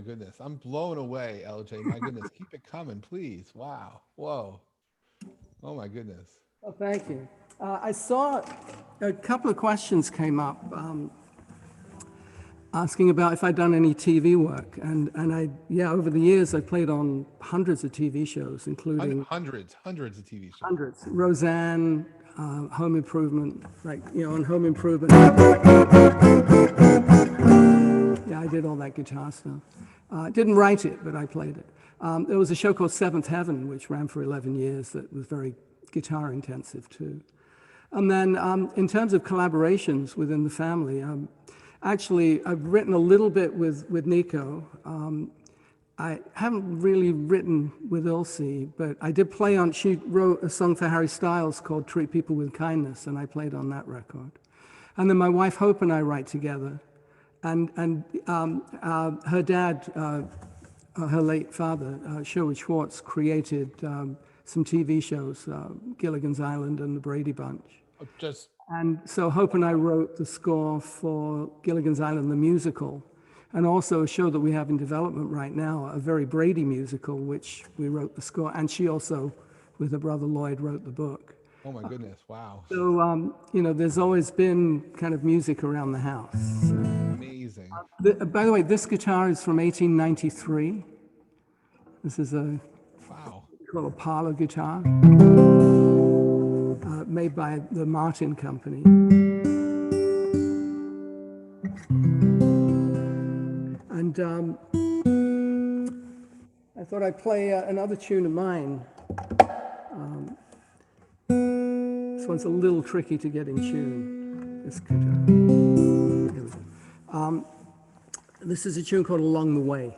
goodness. I'm blown away, LJ. My goodness. Keep it coming, please. Wow. Whoa. Oh my goodness. Oh, thank you. I saw a couple of questions came up asking about if I'd done any TV work. And over the years, I played on hundreds of TV shows, including Hundreds of TV shows. hundreds. Roseanne, Home Improvement, on Home Improvement. Yeah, I did all that guitar stuff. Didn't write it, but I played it. There was a show called Seventh Heaven, which ran for 11 years, that was very guitar intensive too. And then in terms of collaborations within the family, actually, I've written a little bit with Nico. I haven't really written with Ilse, but I did play on, she wrote a song for Harry Styles called Treat People with Kindness, and I played on that record. And then my wife Hope and I write together. And her dad, her late father, Sherwood Schwartz, created some TV shows, Gilligan's Island and The Brady Bunch. And so Hope and I wrote the score for Gilligan's Island, the musical, and also a show that we have in development right now, a very Brady musical, which we wrote the score. And she also, with her brother Lloyd, wrote the book. Oh my goodness, wow. So, there's always been kind of music around the house. Amazing. By the way, this guitar is from 1893. This is called a parlor guitar, made by the Martin Company. And I thought I'd play another tune of mine. This one's a little tricky to get in tune, this guitar. Here we go. This is a tune called Along the Way.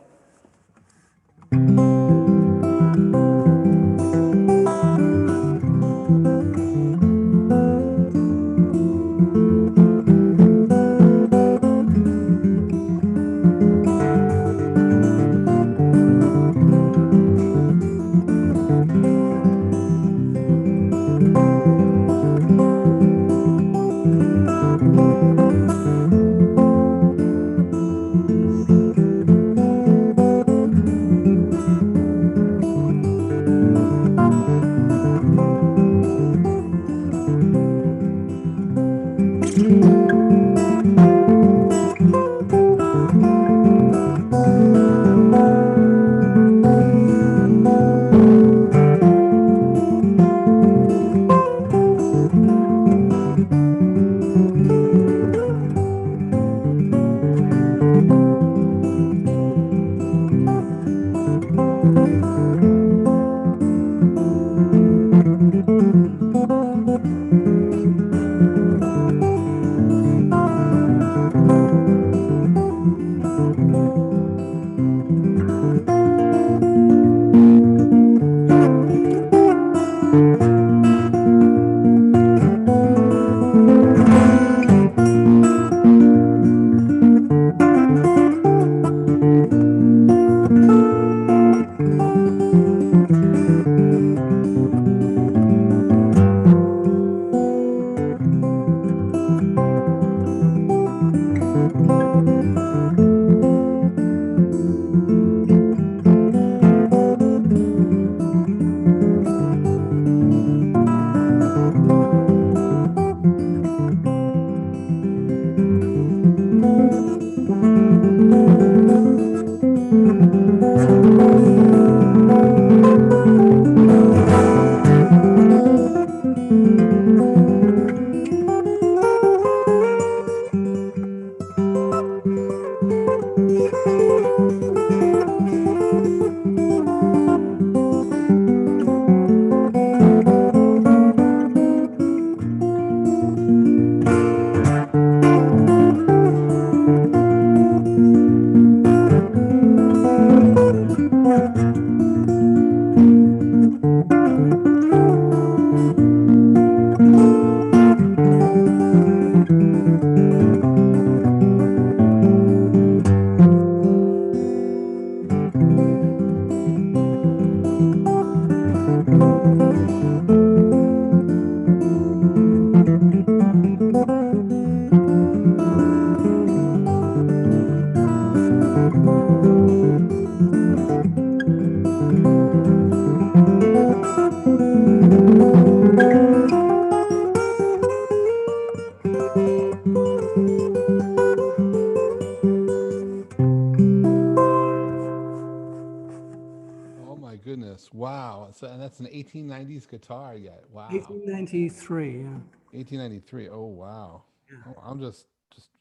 goodness! Wow. So, and that's an 1890s guitar yet. Wow. 1893, yeah. 1893. Oh wow. Oh, I'm just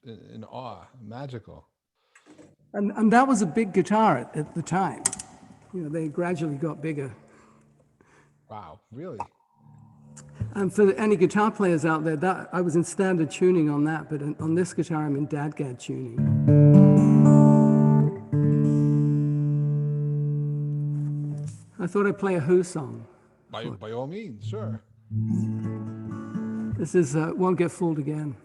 in awe. Magical. And that was a big guitar at the time. They gradually got bigger. Wow. Really? And for any guitar players out there, that I was in standard tuning on that, but on this guitar, I'm in dadgad tuning. I thought I'd play a Who song. By all means, sure. This is Won't Get Fooled Again.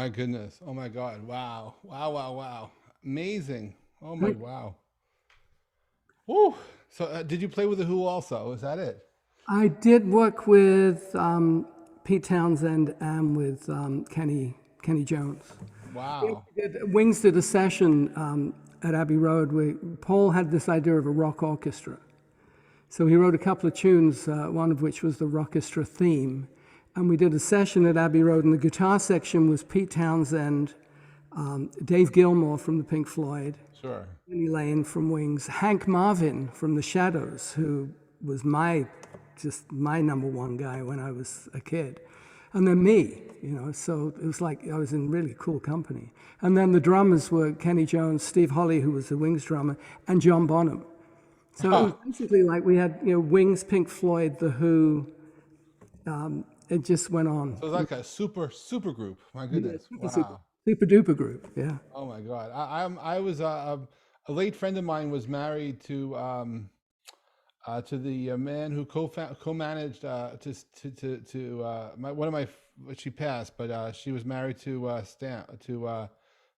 my goodness. Oh my God. Wow. Wow. Wow. Wow. Amazing. Oh my wow. Woo. So did you play with the Who also? Is that it? I did work with Pete Townsend and with Kenny Jones. Wow. Wings did a session at Abbey Road where Paul had this idea of a rock orchestra. So he wrote a couple of tunes, one of which was the rockestra theme. And we did a session at Abbey Road, and the guitar section was Pete Townsend, Dave Gilmour from the Pink Floyd, Sure. Penny Lane from Wings, Hank Marvin from the Shadows, who was my number one guy when I was a kid. And then me, so it was like I was in really cool company. And then the drummers were Kenny Jones, Steve Holley, who was the Wings drummer, and John Bonham. So it was basically like we had, Wings, Pink Floyd, The Who. It just went on. So it was like a super group. My goodness. Wow. Super duper group, yeah. Oh my God. I was a late friend of mine was married to the man who co-managed she passed, but she was married to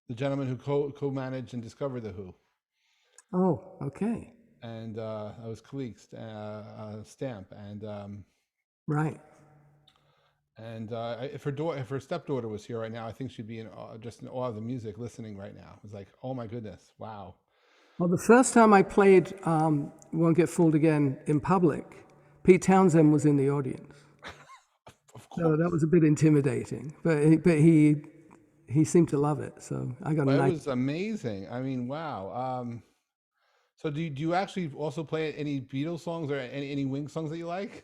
the gentleman who co-managed and discovered the Who. Oh, okay. And I was colleagues, Stamp, and right. And if her stepdaughter was here right now, I think she'd be just in awe of the music, listening right now. It was like, oh my goodness, wow. Well, the first time I played Won't Get Fooled Again in public, Pete Townsend was in the audience. Of course. So that was a bit intimidating, but he seemed to love it. So I got a nice. It was amazing. I mean, wow. So do you actually also play any Beatles songs or any Wings songs that you like?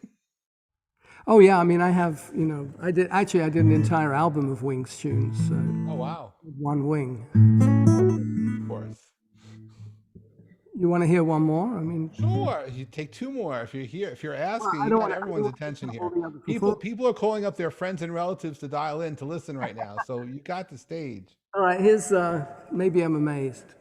Oh yeah, I mean I have, I did an entire album of Wings tunes. So oh wow. One Wing. Of course. You want to hear one more? I mean, sure. You take two more if you're here. If you're asking, you got everyone's attention here. People are calling up their friends and relatives to dial in to listen right now. So you got the stage. All right. Here's Maybe I'm Amazed.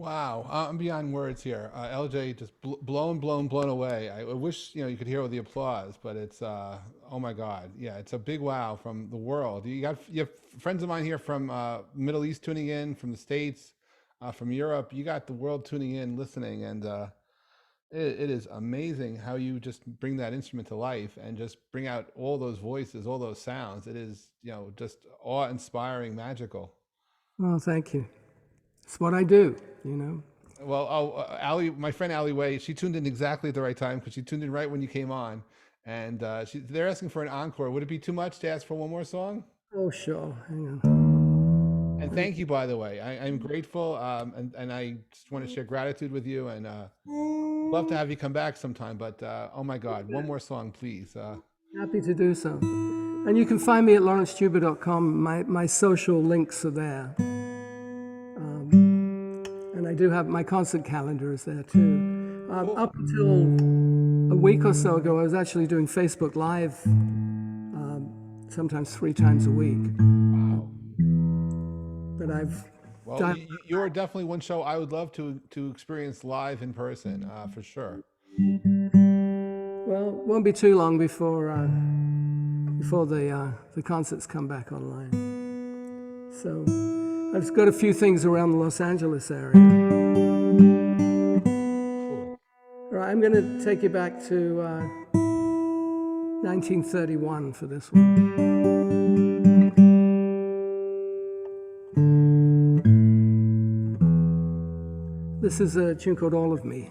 Wow, I'm beyond words here. LJ just blown away. I wish you could hear all the applause, but it's oh my God, yeah, it's a big wow from the world. You have friends of mine here from Middle East tuning in, from the States, from Europe. You got the world tuning in, listening, and it is amazing how you just bring that instrument to life and just bring out all those voices, all those sounds. It is just awe-inspiring, magical. Oh, thank you. It's what I do. Well, Ali, my friend Ali Way, she tuned in exactly at the right time because she tuned in right when you came on, and they're asking for an encore. Would it be too much to ask for one more song? Oh, sure. Hang on. And thank you, by the way. I'm grateful, and I just want to share gratitude with you, and love to have you come back sometime. But oh my God, one more song, please. Happy to do so. And you can find me at laurencejuber.com. My social links are there. And I do have my concert calendar is there too. Up until a week or so ago, I was actually doing Facebook Live, sometimes 3 times a week. Wow. But I've Well, done. you're definitely one show I would love to experience live in person, for sure. Well, it won't be too long before the concerts come back online. So I've got a few things around the Los Angeles area. Cool. All right, I'm going to take you back to 1931 for this one. This is a tune called All of Me.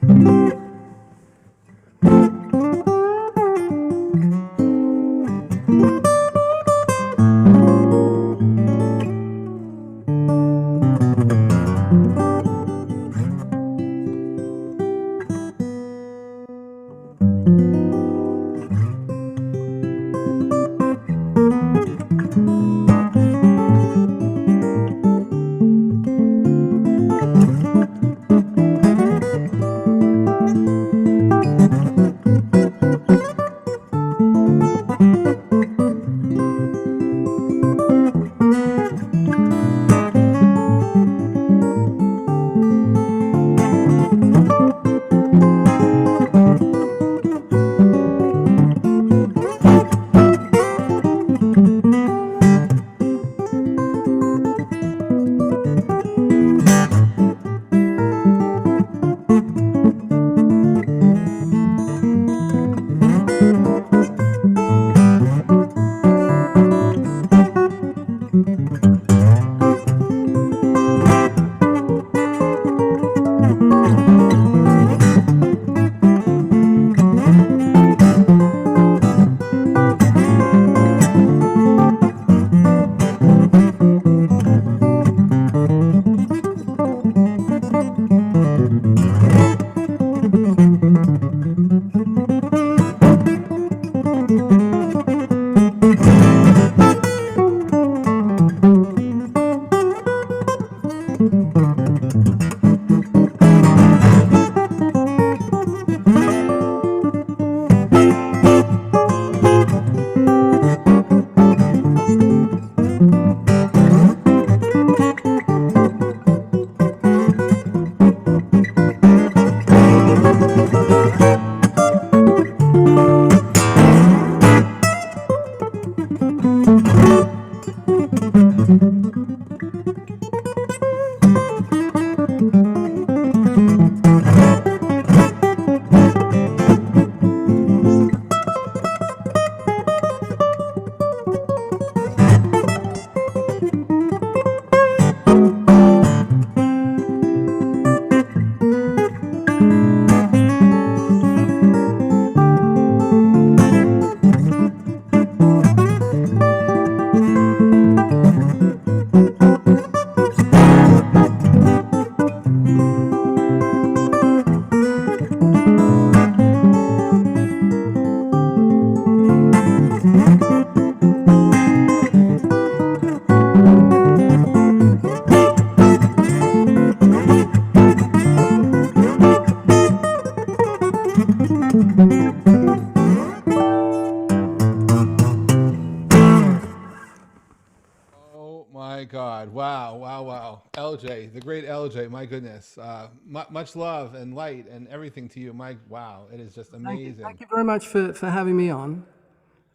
Wow, LJ, the great LJ. My goodness, much love and light and everything to you. Wow, it is just amazing. Thank you very much for having me on.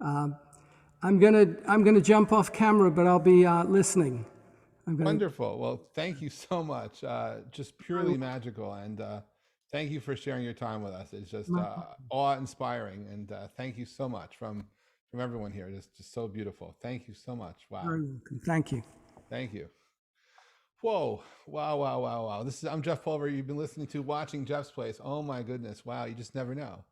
I'm gonna jump off camera, but I'll be listening. Wonderful. Well, thank you so much. Just purely magical, and thank you for sharing your time with us. It's just awe-inspiring, and thank you so much from everyone here. It's just so beautiful. Thank you so much. Wow. Very welcome. Thank you. Thank you. Whoa! Wow! Wow! Wow! Wow! I'm Jeff Pulver. You've been listening to Watching Jeff's Place. Oh my goodness! Wow! You just never know.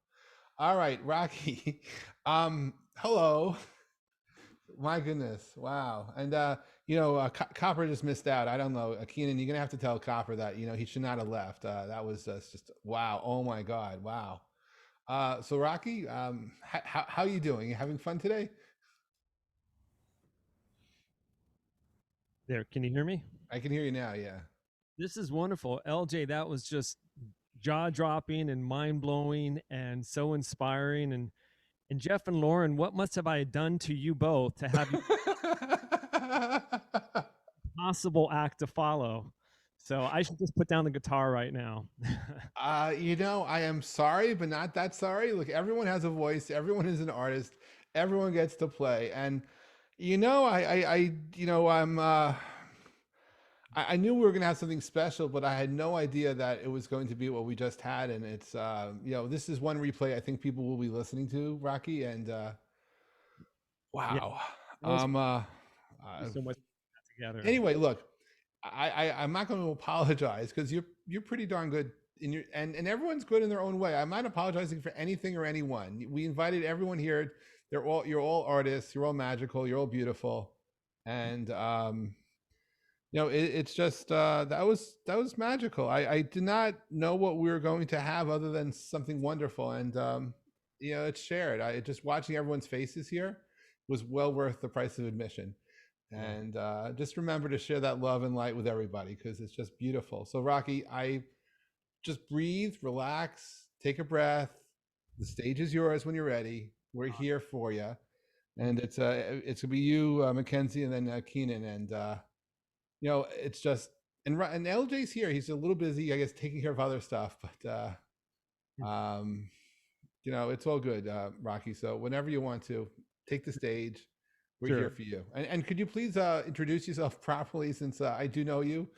All right, Rocky. Hello. My goodness! Wow! And Copper just missed out. I don't know, Kenan. You're gonna have to tell Copper that he should not have left. That was just wow. Oh my God! Wow. So Rocky, how you doing? You having fun today? There, can you hear me? I can hear you now. Yeah. This is wonderful. LJ, that was just jaw-dropping and mind-blowing and so inspiring. And Jeff and Lauren, what must have I done to you both to have you possible act to follow? So I should just put down the guitar right now. I am sorry, but not that sorry. Look, everyone has a voice. Everyone is an artist. Everyone gets to play. And I knew we were going to have something special, but I had no idea that it was going to be what we just had. And it's, this is one replay I think people will be listening to, Rocky. And wow. Yeah, so much together. Anyway, look, I'm not going to apologize because you're pretty darn good and everyone's good in their own way. I'm not apologizing for anything or anyone. We invited everyone here. You're all artists. You're all magical. You're all beautiful. And, it's just that was magical. I did not know what we were going to have other than something wonderful, and it's shared. Just watching everyone's faces here was well worth the price of admission. And just remember to share that love and light with everybody because it's just beautiful. So Rocky, I just breathe, relax, take a breath. The stage is yours when you're ready. We're here for you, and it's gonna be you, Mackenzie, and then Kenan, and. It's just, and LJ's here. He's a little busy, I guess, taking care of other stuff, but, it's all good, Rocky. So whenever you want to take the stage, we're here for you. And could you please introduce yourself properly since I do know you,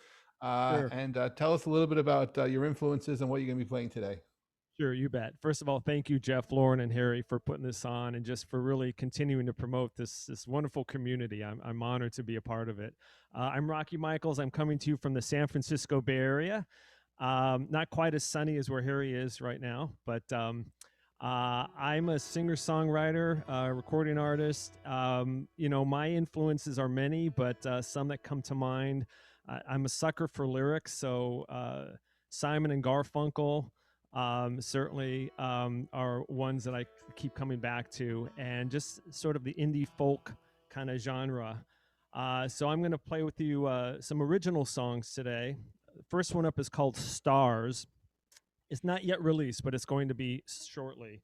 and tell us a little bit about your influences and what you're going to be playing today. Sure, you bet. First of all, thank you, Jeff, Lauren, and Harry, for putting this on and just for really continuing to promote this wonderful community. I'm honored to be a part of it. I'm Rocky Michaels. I'm coming to you from the San Francisco Bay Area. Not quite as sunny as where Harry is right now, but I'm a singer-songwriter, recording artist. My influences are many, but some that come to mind. I'm a sucker for lyrics, so Simon and Garfunkel. Certainly are ones that I keep coming back to, and just sort of the indie folk kind of genre. So I'm going to play with you some original songs today. The first one up is called Stars. It's not yet released, but it's going to be shortly.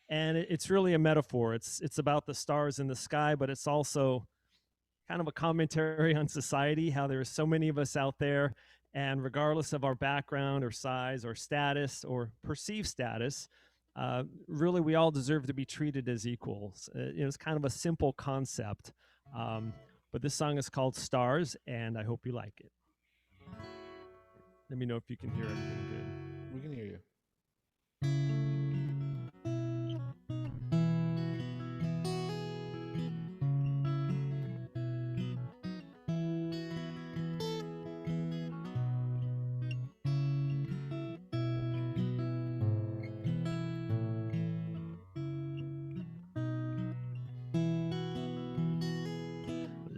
And it's really a metaphor. It's about the stars in the sky, but it's also kind of a commentary on society, how there are so many of us out there. And regardless of our background or size or status or perceived status, really we all deserve to be treated as equals. It's kind of a simple concept. But this song is called Stars, and I hope you like it. Let me know if you can hear everything good. We can hear you.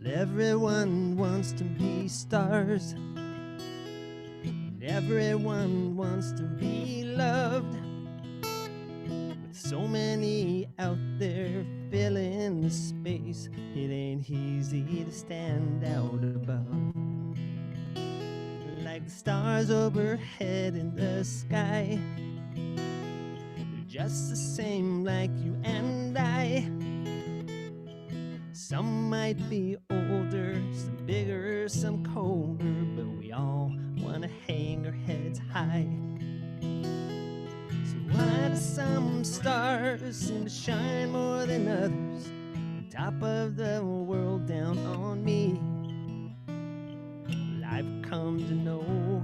Everyone wants to be stars, and everyone wants to be loved. With so many out there filling the space, it ain't easy to stand out above. Like the stars overhead in the sky, they're just the same like you and I. Some might be older, some bigger, some colder, but we all wanna hang our heads high. So why do some stars seem to shine more than others? On top of the world down on me. Well, I've come to know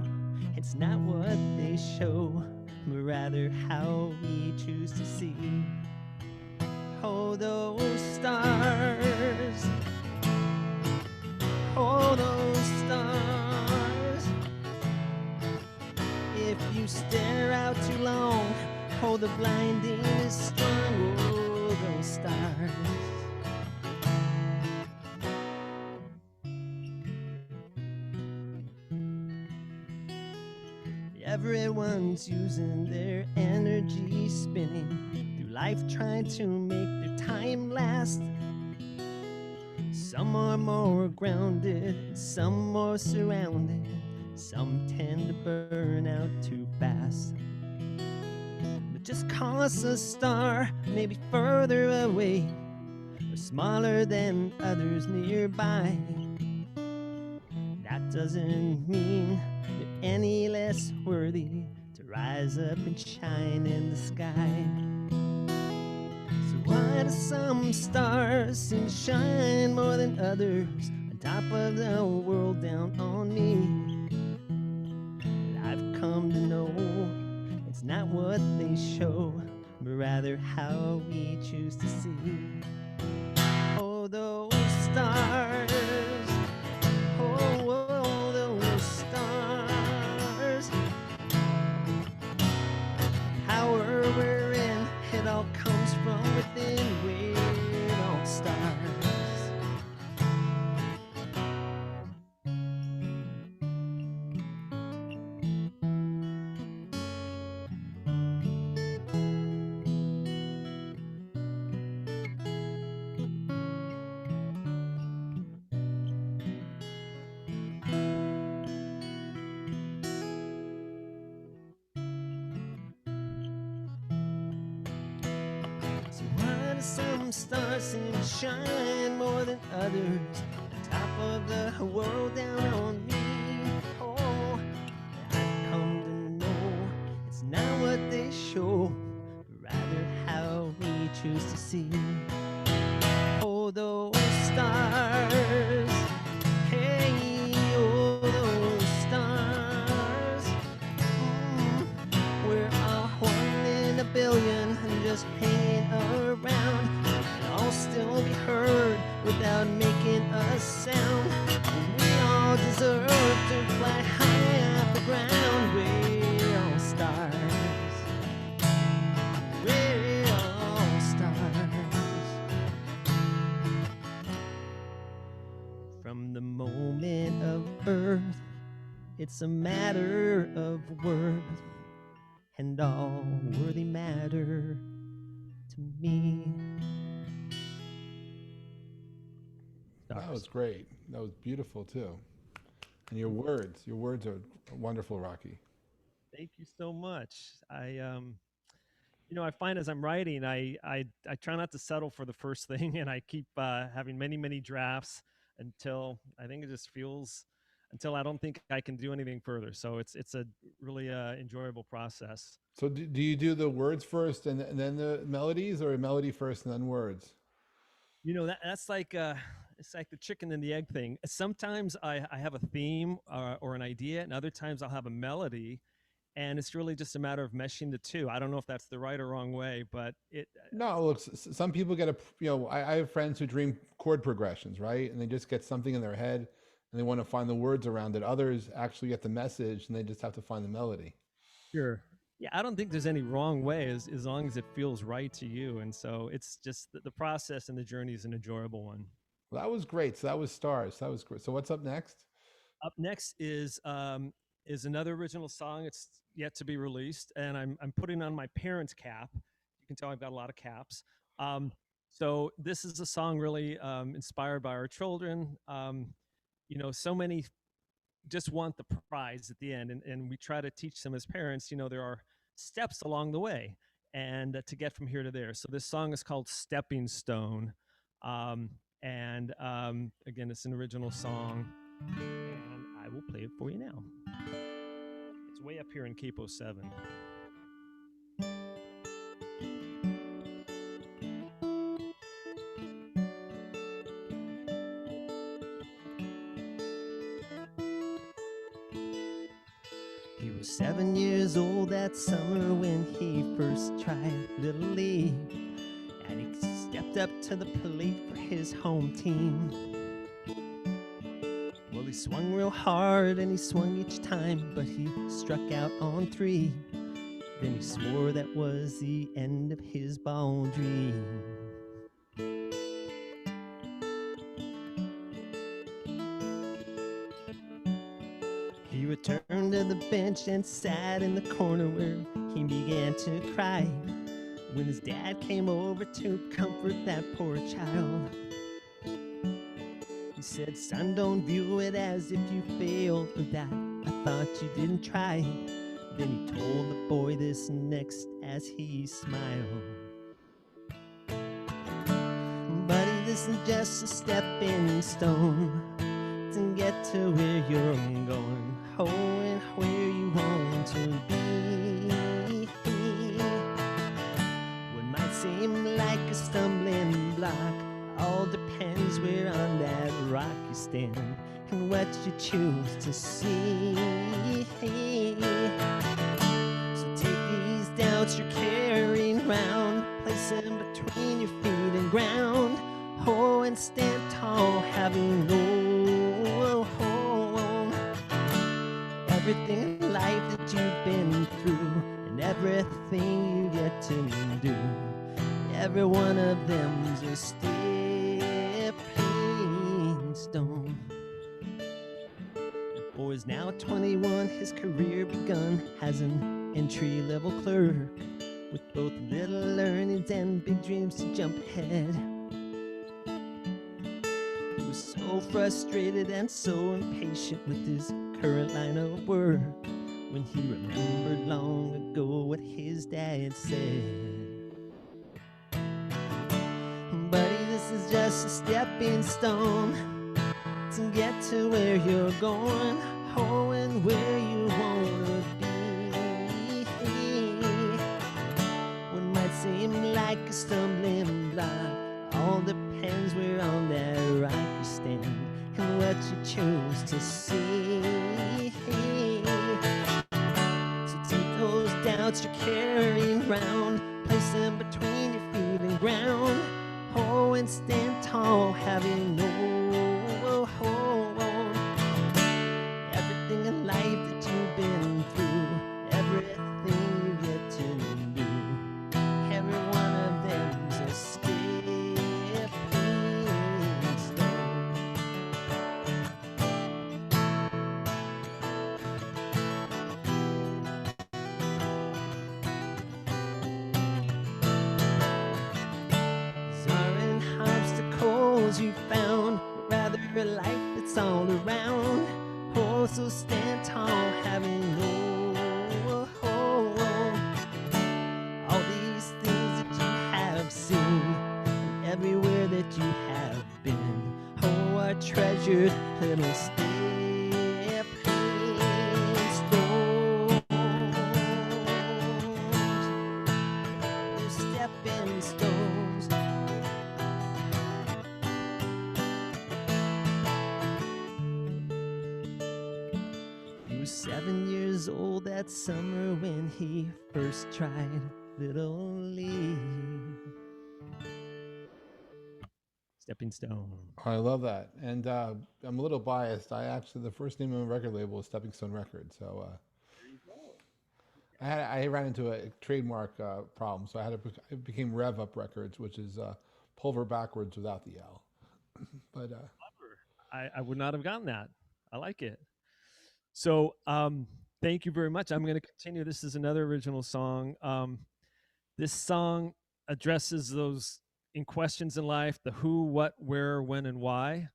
it's not what they show, but rather how we choose to see. Oh, those stars. Oh, those stars. If you stare out too long, oh, the blinding is strong. Oh, those stars. Everyone's using their energy spinning through life trying to make their time last. Some are more grounded, some more surrounded, some tend to burn out too fast. But just cause a star may be further away or smaller than others nearby, that doesn't mean they're any less worthy to rise up and shine in the sky. So why do some stars seem to shine more than others on top of the world down on me? Well, I've come to know it's not what they show, but rather how we choose to see. Oh, those stars. Oh, those stars. Power we're in, it all comes from within. We're all stars. So why do some stars seem to shine more than others on top of the world down on me? Oh, I've come to know it's not what they show, but rather how we choose to see. Oh, those stars. Hey, oh, those stars. We're all one in a billion and just hanging around. And all still be heard without making a sound. And we all deserve to fly high off the ground. We're all stars. We're all stars. From the moment of birth, it's a matter of worth, and all worthy matter to me. That was great. That was beautiful too. And your words are wonderful, Rocky. Thank you so much. I find as I'm writing, I try not to settle for the first thing, and I keep having many drafts until I think it just feels until I don't think I can do anything further. So it's a really enjoyable process. So do you do the words first and then the melodies, or a melody first and then words? That's like it's like the chicken and the egg thing. Sometimes I have a theme or an idea, and other times I'll have a melody, and it's really just a matter of meshing the two. I don't know if that's the right or wrong way, but No, look, some people get I have friends who dream chord progressions, right? And they just get something in their head and they want to find the words around it. Others actually get the message and they just have to find the melody. Sure. Yeah, I don't think there's any wrong way as long as it feels right to you. And so it's just the process and the journey is an enjoyable one. Well, that was great. So that was Stars. That was great. So what's up next? Up next is another original song. It's yet to be released, and I'm putting on my parents' cap. You can tell I've got a lot of caps. So this is a song really inspired by our children. So many just want the prize at the end, and we try to teach them as parents. There are steps along the way, and to get from here to there. So this song is called "Stepping Stone." And again, it's an original song, and I will play it for you now. It's way up here in Capo 7. He was 7 years old that summer when he first tried Little League, and he stepped up to the plate for his home team. Well, he swung real hard and he swung each time, but he struck out on 3. Then he swore that was the end of his ball dream. He returned to the bench and sat in the corner where he began to cry when his dad came over to comfort that poor child. He said, "Son, don't view it as if you failed or that I thought you didn't try." Then he told the boy this next as he smiled. "Buddy, this is just a stepping stone to get to where you're going, and where you want to be. What might seem like a stumbling block all depends where on that rock you stand and what you choose to see. So take these doubts you're carrying round, place them between your feet and ground, and stand tall, having everything in life that you've been through and everything you get to do. Every one of them's a stepping stone." The boy's now 21, his career begun as an entry-level clerk, with both little earnings and big dreams to jump ahead. He was so frustrated and so impatient with his current line of work when he remembered long ago what his dad said. "Buddy, this is just a stepping stone to get to where you're going, and where you wanna be. What might seem like a stumbling block all depends where on that rock you stand and what you choose to see. So take those doubts you're carrying round, place them between your feet and ground, and stand tall, having everything in life that you've been through, everything you get to do. Every one of them's a stepping stone." These aren't obstacles you found, but rather a life that's all around. So stand tall, having all these things that you have seen, and everywhere that you have been, are treasured little stepping stones. Stepping stones. He was 7 years old that summer when he first tried Little League. Stepping stone. I love that, and I'm a little biased. The first name of my record label is Stepping Stone Records, so I ran into a trademark problem, so it became Rev Up Records, which is Pulver backwards without the L. But I would not have gotten that. I like it. So thank you very much. I'm going to continue. This is another original song. This song addresses those in questions in life: the who, what, where, when, and why.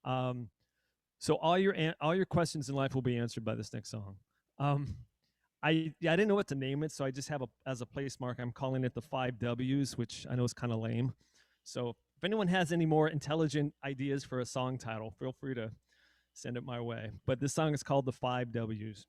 So all your questions in life will be answered by this next song. I didn't know what to name it, so I just have as a place mark. I'm calling it the 5 W's, which I know is kind of lame. So if anyone has any more intelligent ideas for a song title, feel free to send it my way. But this song is called The 5 W's.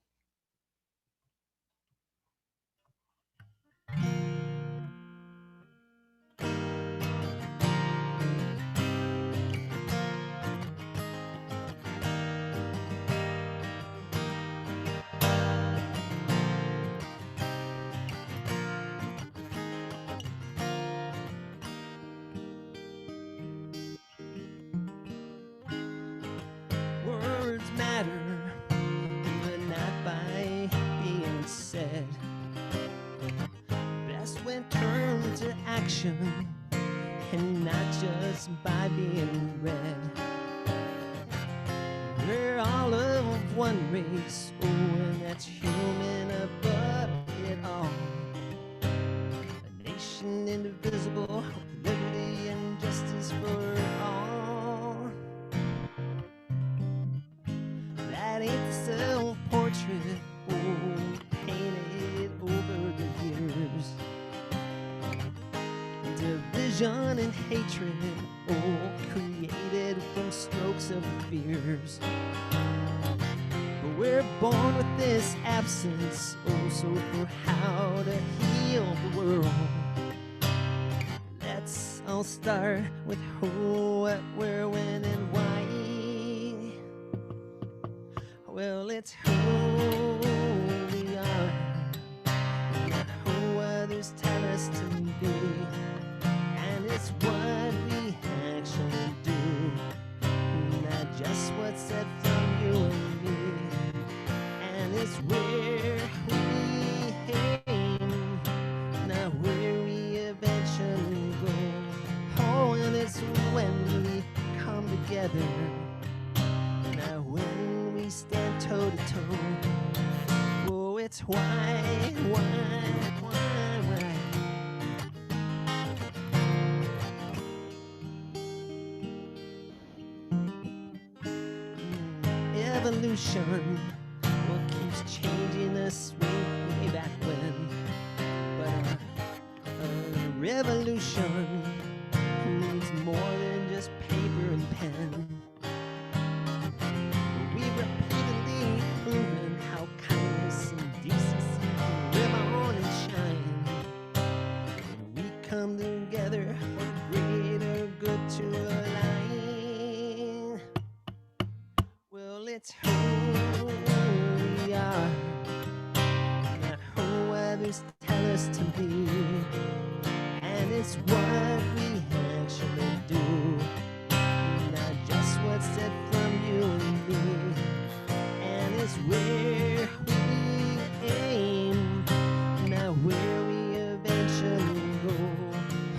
Words matter, but not by being said. Best when turned to action, and not just by being read. We're all of one race, oh, and that's human above it all. A nation indivisible, liberty and justice for all. That ain't the self-portrait, oh, painted over the years. Division and hatred, oh, created from strokes of fears. But we're born with this absence, oh, so for how to heal the world, let's all start with who, what, where, when, and why. Well, it's who we are, not who others tell us to be. And it's what we actually do, not just what's said from you and me. And it's where we aim, not where we eventually go. Oh, and it's when we come together, not when we stand toe to toe. Oh, it's why. Evolution, what keeps changing us way back when. But a revolution needs more than just paper and pen. We've repeatedly proven how kindness and decency can live on and shine. When we come together for greater good to align. Well, it's who we are, not who others tell us to be. And it's what we actually do, not just what's said from you and me. And it's where we aim, not where we eventually go.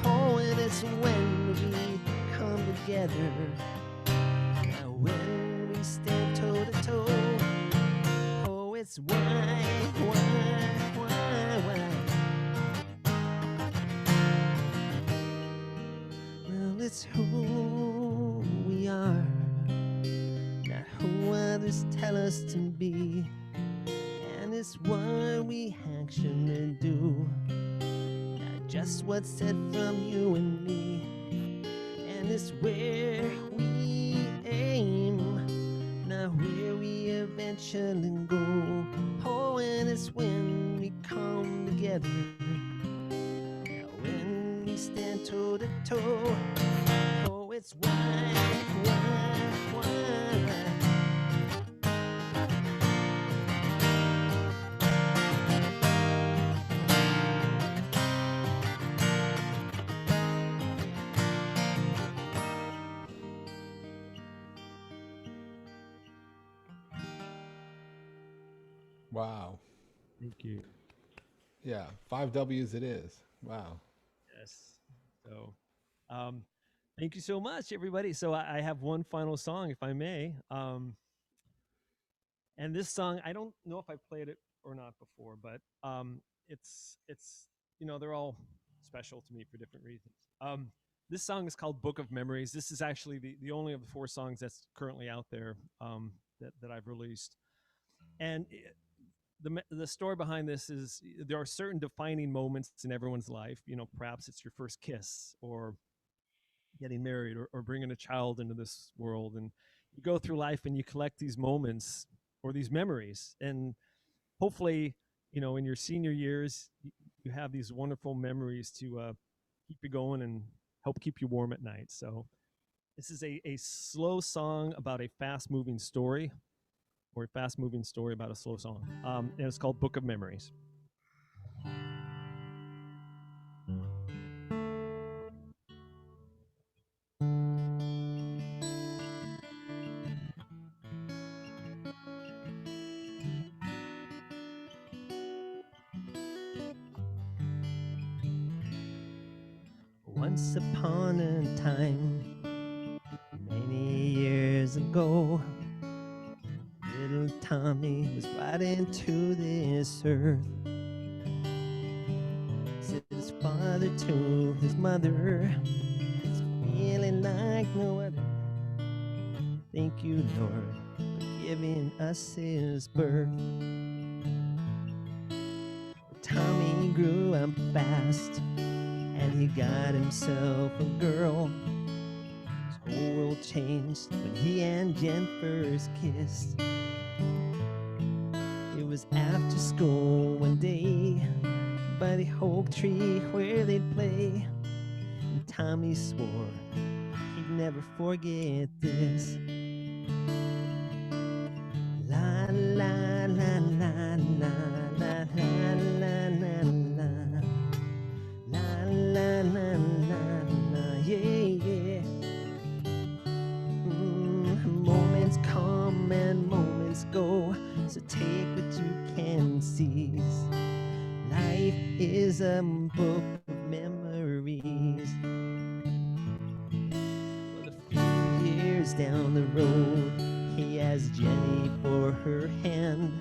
Oh, and it's when we come together, not when we stand toe to toe. Oh, it's why. Well, it's who we are, not who others tell us to be. And it's what we actually do, not just what's said from you and me. And it's where we aim, not where we eventually go. Oh, and it's when we come together, not when we stand toe to toe. Oh, it's why. Wow. Thank you. Yeah, 5 W's it is. Wow. Yes. So, thank you so much, everybody. So I have one final song, if I may. And this song, I don't know if I played it or not before, but it's they're all special to me for different reasons. This song is called Book of Memories. This is actually the only of the 4 songs that's currently out there that I've released. And the story behind this is there are certain defining moments in everyone's life. Perhaps it's your first kiss, or getting married or bringing a child into this world. And you go through life and you collect these moments or these memories. And hopefully, in your senior years, you have these wonderful memories to keep you going and help keep you warm at night. So this is a slow song about a fast moving story, or a fast moving story about a slow song. And it's called Book of Memories. Once upon a time, many years ago, little Tommy was brought into this earth. Said his father to his mother, "It's feeling like no other. Thank you, Lord, for giving us his birth." Tommy grew up fast, and he got himself a girl. His whole world changed when he and Jen first kissed. It was after school one day by the oak tree where they'd play, and Tommy swore he'd never forget this. La la la la la la la la la la la la la la, yeah, yeah. Moments come and moments go, so take what you can seize. Life is a book of memories. But a few years down the road, he asked Jenny for her hand.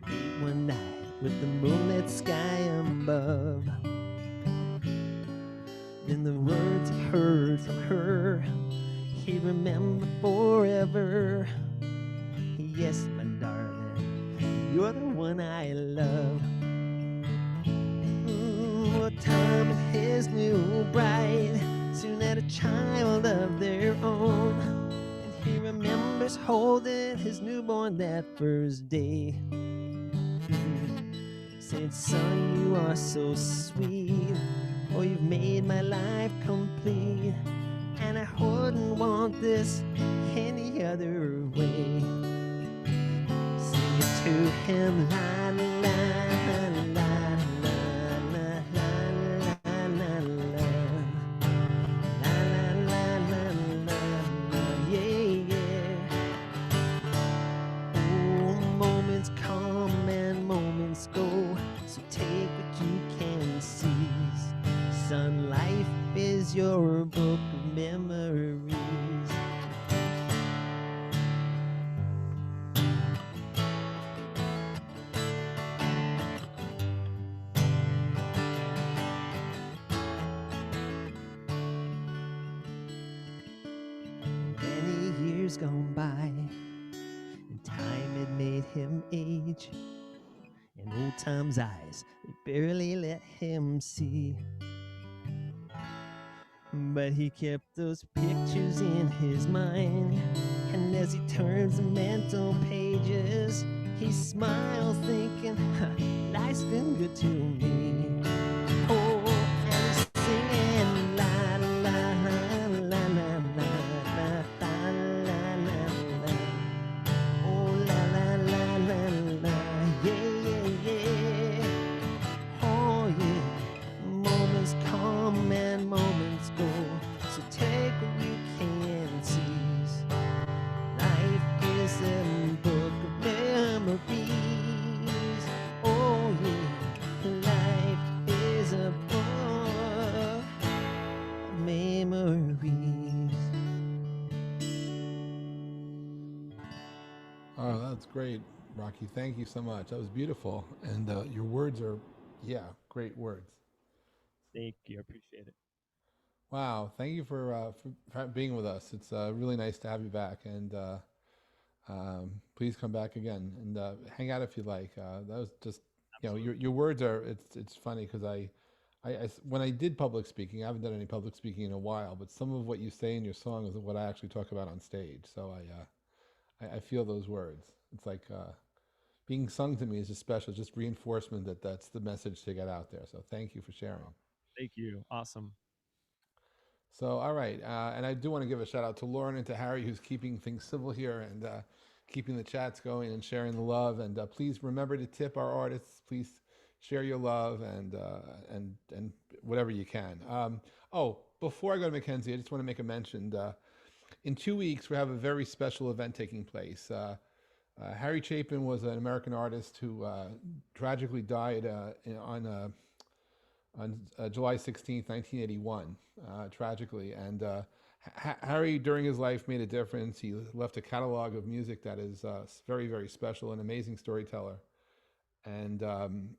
Late one night with the moonlit sky above, then the words he heard from her, he remembered forever. Yes, my darling, you're the one I love. Well, Tom and his new bride soon had a child of their own, and he remembers holding his newborn that first day. Said, "Son, you are so sweet. Oh, you've made my life complete, and I wouldn't want this any other way." Sing it to him, la la la la la la la la la la, yeah, yeah. Oh, moments come and moments go, so take what you can seize. Son, life is your book of memories. Many years gone by, and time had made him age. In old Tom's eyes, they barely let him see. But he kept those pictures in his mind, and as he turns the mental pages, he smiles thinking, life's been good to me. Oh, and he's singing la la la la la la la la la la. Oh, la la la la la, yeah, yeah, yeah. Oh, yeah. Moments come and moments go, so take what you can seize. Life is a book of memories. Oh, yeah. Life is a book of memories. Oh, that's great, Rocky. Thank you so much. That was beautiful. And your words are, yeah, great words. Thank you. I appreciate it. Wow. Thank you for being with us. It's really nice to have you back. And please come back again and hang out if you like. That was just, your words are, it's funny because when I did public speaking, I haven't done any public speaking in a while, but some of what you say in your song is what I actually talk about on stage. So I feel those words. It's like being sung to me is just special, just reinforcement that that's the message to get out there. So thank you for sharing. Thank you. Awesome. So, all right. And I do want to give a shout out to Lauren and to Harry, who's keeping things civil here and keeping the chats going and sharing the love. And please remember to tip our artists. Please share your love and whatever you can. Oh, before I go to Mackenzie, I just want to make a mention. In 2 weeks, we have a very special event taking place. Harry Chapin was an American artist who tragically died on July 16th, 1981, tragically. And Harry, during his life, made a difference. He left a catalog of music that is very, very special, an amazing storyteller. And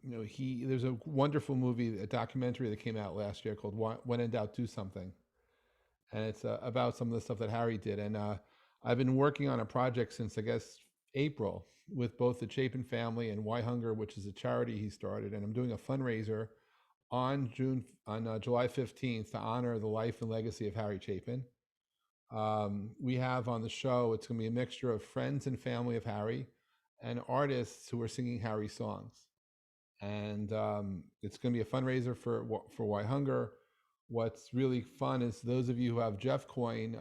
there's a wonderful movie, a documentary that came out last year called "When in Doubt, Do Something," and it's about some of the stuff that Harry did. And I've been working on a project since, I guess, April with both the Chapin family and Why Hunger, which is a charity he started. And I'm doing a fundraiser on July 15th to honor the life and legacy of Harry Chapin. We have on the show, it's going to be a mixture of friends and family of Harry and artists who are singing Harry songs. And it's going to be a fundraiser for Why Hunger. What's really fun is those of you who have Jeff Coin,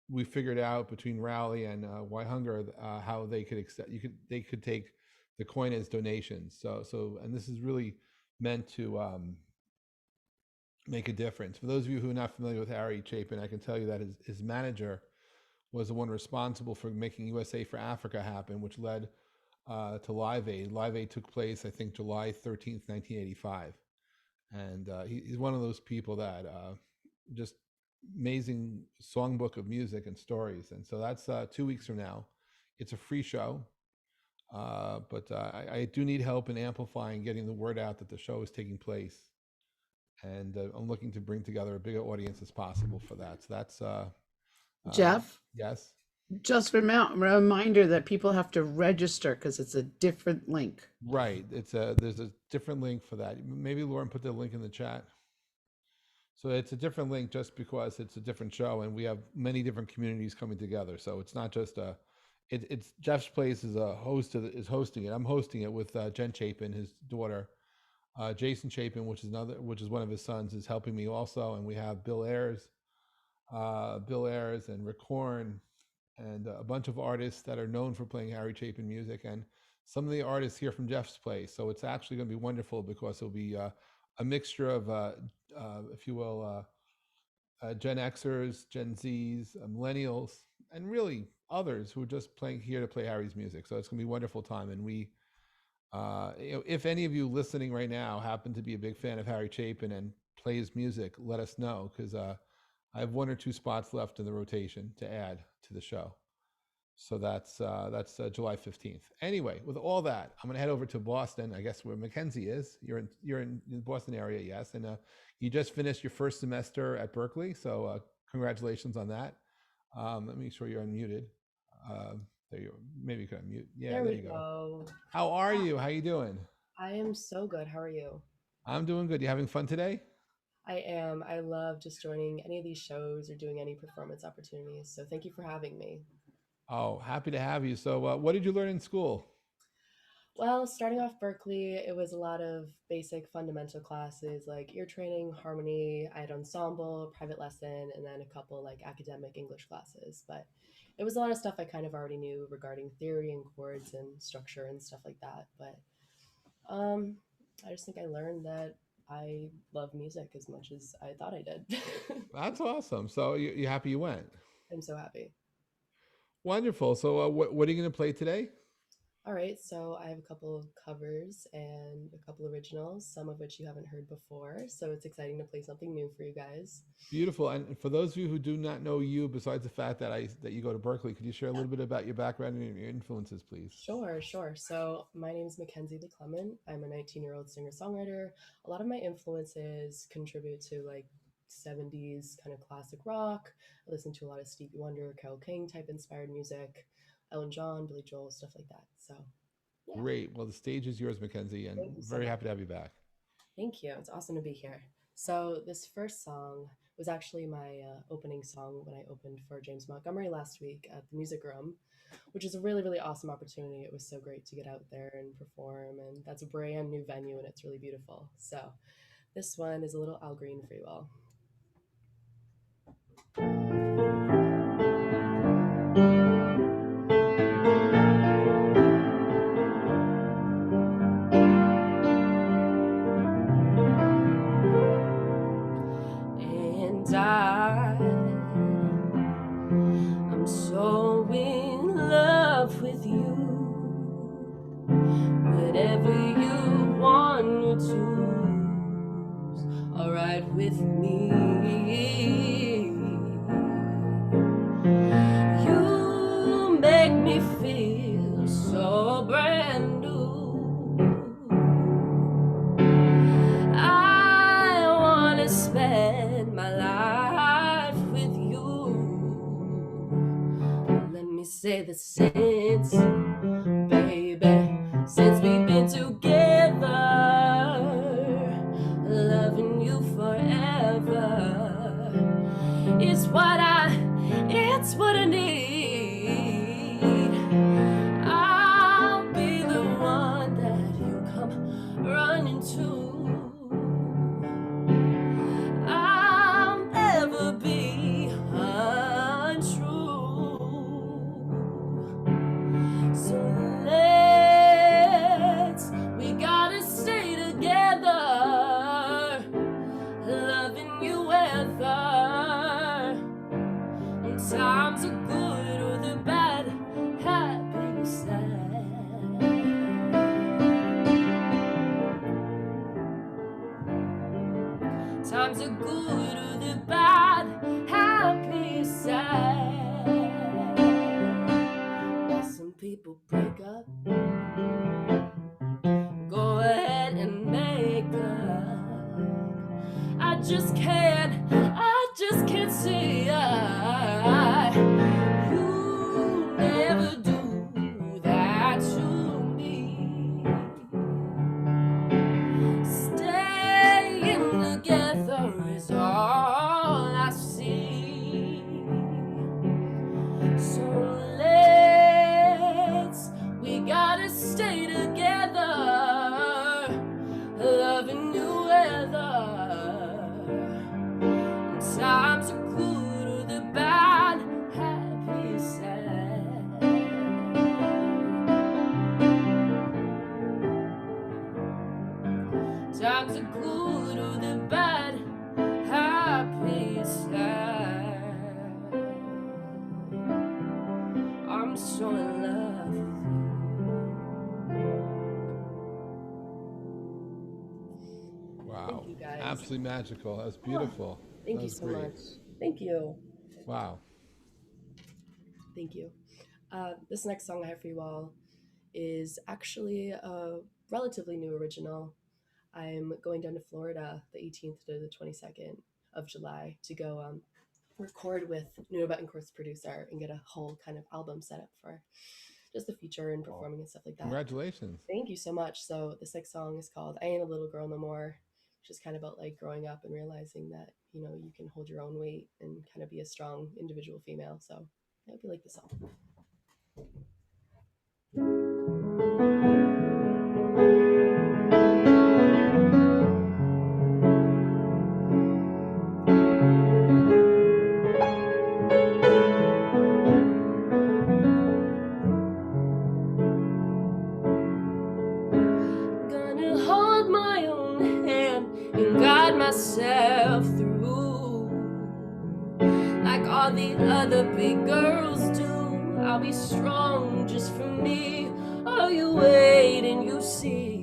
we figured out between Rally and Why Hunger how they could accept. They could take the coin as donations. And this is really meant to make a difference. For those of you who are not familiar with Harry Chapin, I can tell you that his manager was the one responsible for making USA for Africa happen, which led to Live Aid. Live Aid took place, I think, July 13th, 1985. And he's one of those people that just amazing songbook of music and stories. And so that's 2 weeks from now. It's a free show. But I do need help in amplifying, getting the word out that the show is taking place. And I'm looking to bring together a bigger audience as possible for that. So that's... Jeff? Yes? Just reminder that people have to register because it's a different link. Right. There's a different link for that. Maybe Lauren put the link in the chat. So it's a different link just because it's a different show and we have many different communities coming together. So it's not just it's Jeff's Place is is hosting it. I'm hosting it with Jen Chapin, his daughter. Jason Chapin, which is one of his sons, is helping me also. And we have Bill Ayers and Rick Horn and a bunch of artists that are known for playing Harry Chapin music, and some of the artists here from Jeff's Place. So it's actually going to be wonderful because it'll be a mixture of, if you will, Gen Xers, Gen Zs, millennials, and really others who are just here to play Harry's music. So it's going to be a wonderful time. And we, if any of you listening right now happen to be a big fan of Harry Chapin and play his music, let us know, because I have 1 or 2 spots left in the rotation to add to the show. So that's July 15th. Anyway, with all that, I'm going to head over to Boston, I guess where Mackenzie is. You're in the Boston area, yes. And you just finished your first semester at Berkeley, so congratulations on that. Let me make sure you're unmuted. There you go. Maybe you can unmute. Yeah, there you go. How are you? How you doing? I am so good. How are you? I'm doing good. You having fun today? I am. I love just joining any of these shows or doing any performance opportunities. So thank you for having me. Oh, happy to have you. So what did you learn in school? Well, starting off Berkeley, it was a lot of basic fundamental classes like ear training, harmony. I had ensemble, private lesson, and then a couple like academic English classes. But it was a lot of stuff I kind of already knew regarding theory and chords and structure and stuff like that. But I just think I learned that I love music as much as I thought I did. That's awesome. So you happy you went? I'm so happy. Wonderful. So what are you going to play today? All right, so I have a couple of covers and a couple originals, some of which you haven't heard before. So it's exciting to play something new for you guys. Beautiful. And for those of you who do not know you, besides the fact that you go to Berkeley, could you share a little bit about your background and your influences, please? Sure. So my name is Mackenzie Clement. I'm a 19-year-old singer-songwriter. A lot of my influences contribute to like 70s kind of classic rock. I listen to a lot of Stevie Wonder, Carole King type inspired music, Elton John, Billy Joel, stuff like that. So, yeah. Great. Well, the stage is yours, Mackenzie, and very happy to have you back. Thank you. It's awesome to be here. So this first song was actually my opening song when I opened for James Montgomery last week at the Music Room, which is a really, really awesome opportunity. It was so great to get out there and perform, and that's a brand new venue, and it's really beautiful. So this one is a little Al Green for you all. And I'm so in love with you. Whatever you want to choose, alright with me. You make me feel so brand new. I wanna spend my life with you. Let me say the since, baby, since we've been together, loving you forever, it's what I need. I'll be the one that you come running to. I'll never be untrue. So we gotta stay together, loving you weather. And times are good or the bad, happy or sad. Times are good or the bad, happy or sad. Some people break up, go ahead and make up. I just can't see you never do that to me. Staying together is all I see. So we gotta stay together, loving you weather. Times are good or the bad, happy or sad. Times are good or the bad, happy or sad. I'm so in love with you. Wow. Thank you, guys. Absolutely magical. That was beautiful. Thank That you was so great. much. Thank you. Wow. Thank you. This next song I have for you all is actually a relatively new original. I'm going down to Florida the 18th to the 22nd of July to go record with Nuno Betancourt's producer and get a whole kind of album set up for just the feature and performing and stuff like that. Congratulations. Thank you so much. So this next song is called I Ain't a Little Girl No More, which is kind of about like growing up and realizing that, you know, you can hold your own weight and kind of be a strong individual female. So I hope you like the song. Gonna hold my own hand and guide myself through like all the other big girls do. I'll be strong just for me. Oh, you wait and you see.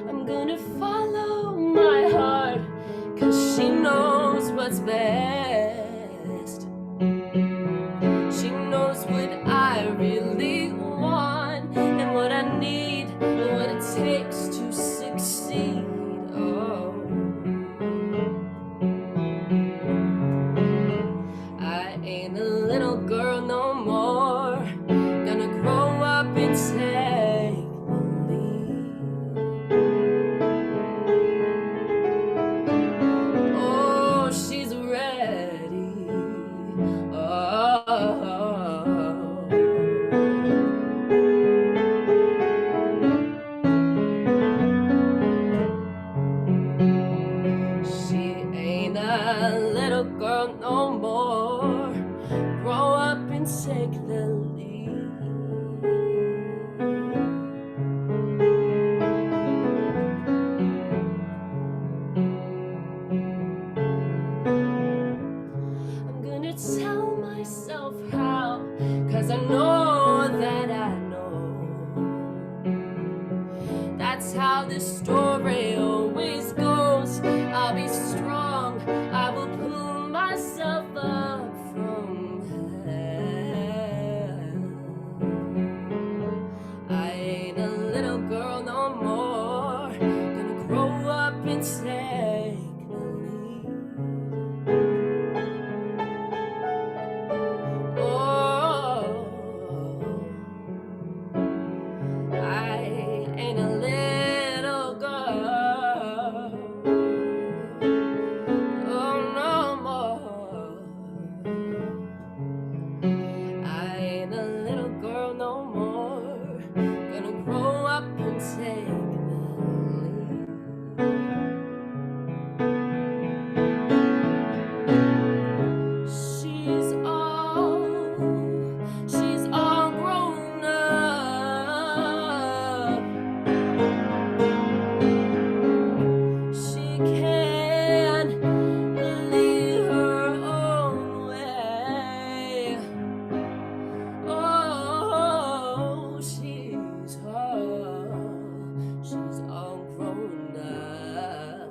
I'm gonna follow my heart, 'cause she knows what's best. She knows what I really want and what I need and what it takes to succeed. Oh, I ain't a little girl and take the lead. I'm gonna tell myself how, 'cause I know that I know that's how this story always goes. I'll be strong, I will pull myself up from hell. I ain't a little girl no more, gonna grow up and take the lead. Oh, I ain't a little girl, oh no more. I ain't a little girl no more, gonna grow up and take the lead. She's all grown up. She can lead her own way. Oh, she's all grown up.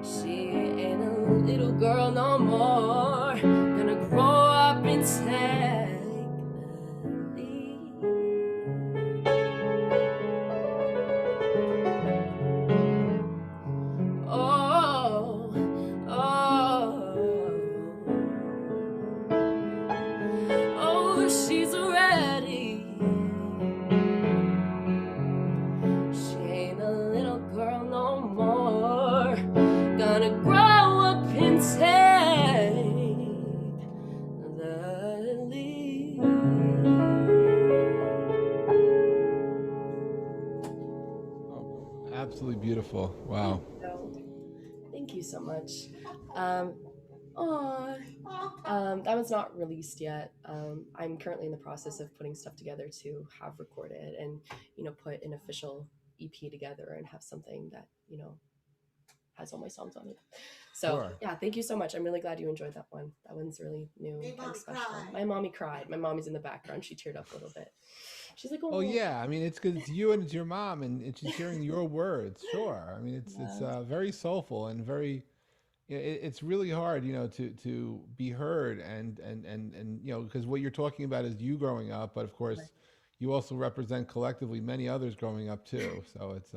She ain't a little girl no more, gonna grow up and take the lead. Oh, oh, she's ready. She ain't a little girl no more, gonna grow up and take the lead. Oh, absolutely beautiful. Wow. Thank you so much. That one's not released yet. I'm currently in the process of putting stuff together to have recorded and, put an official EP together and have something that, has all my songs on it. So Sure. yeah, thank you so much. I'm really glad you enjoyed that one. That one's really new and special. My mommy cried. My mommy's in the background. She teared up a little bit. She's like, Oh yeah, I mean it's because it's you and it's your mom and she's hearing your words. Sure, I mean it's very soulful and very. It's really hard, to be heard and because what you're talking about is you growing up, but of course, you also represent collectively many others growing up too. So it's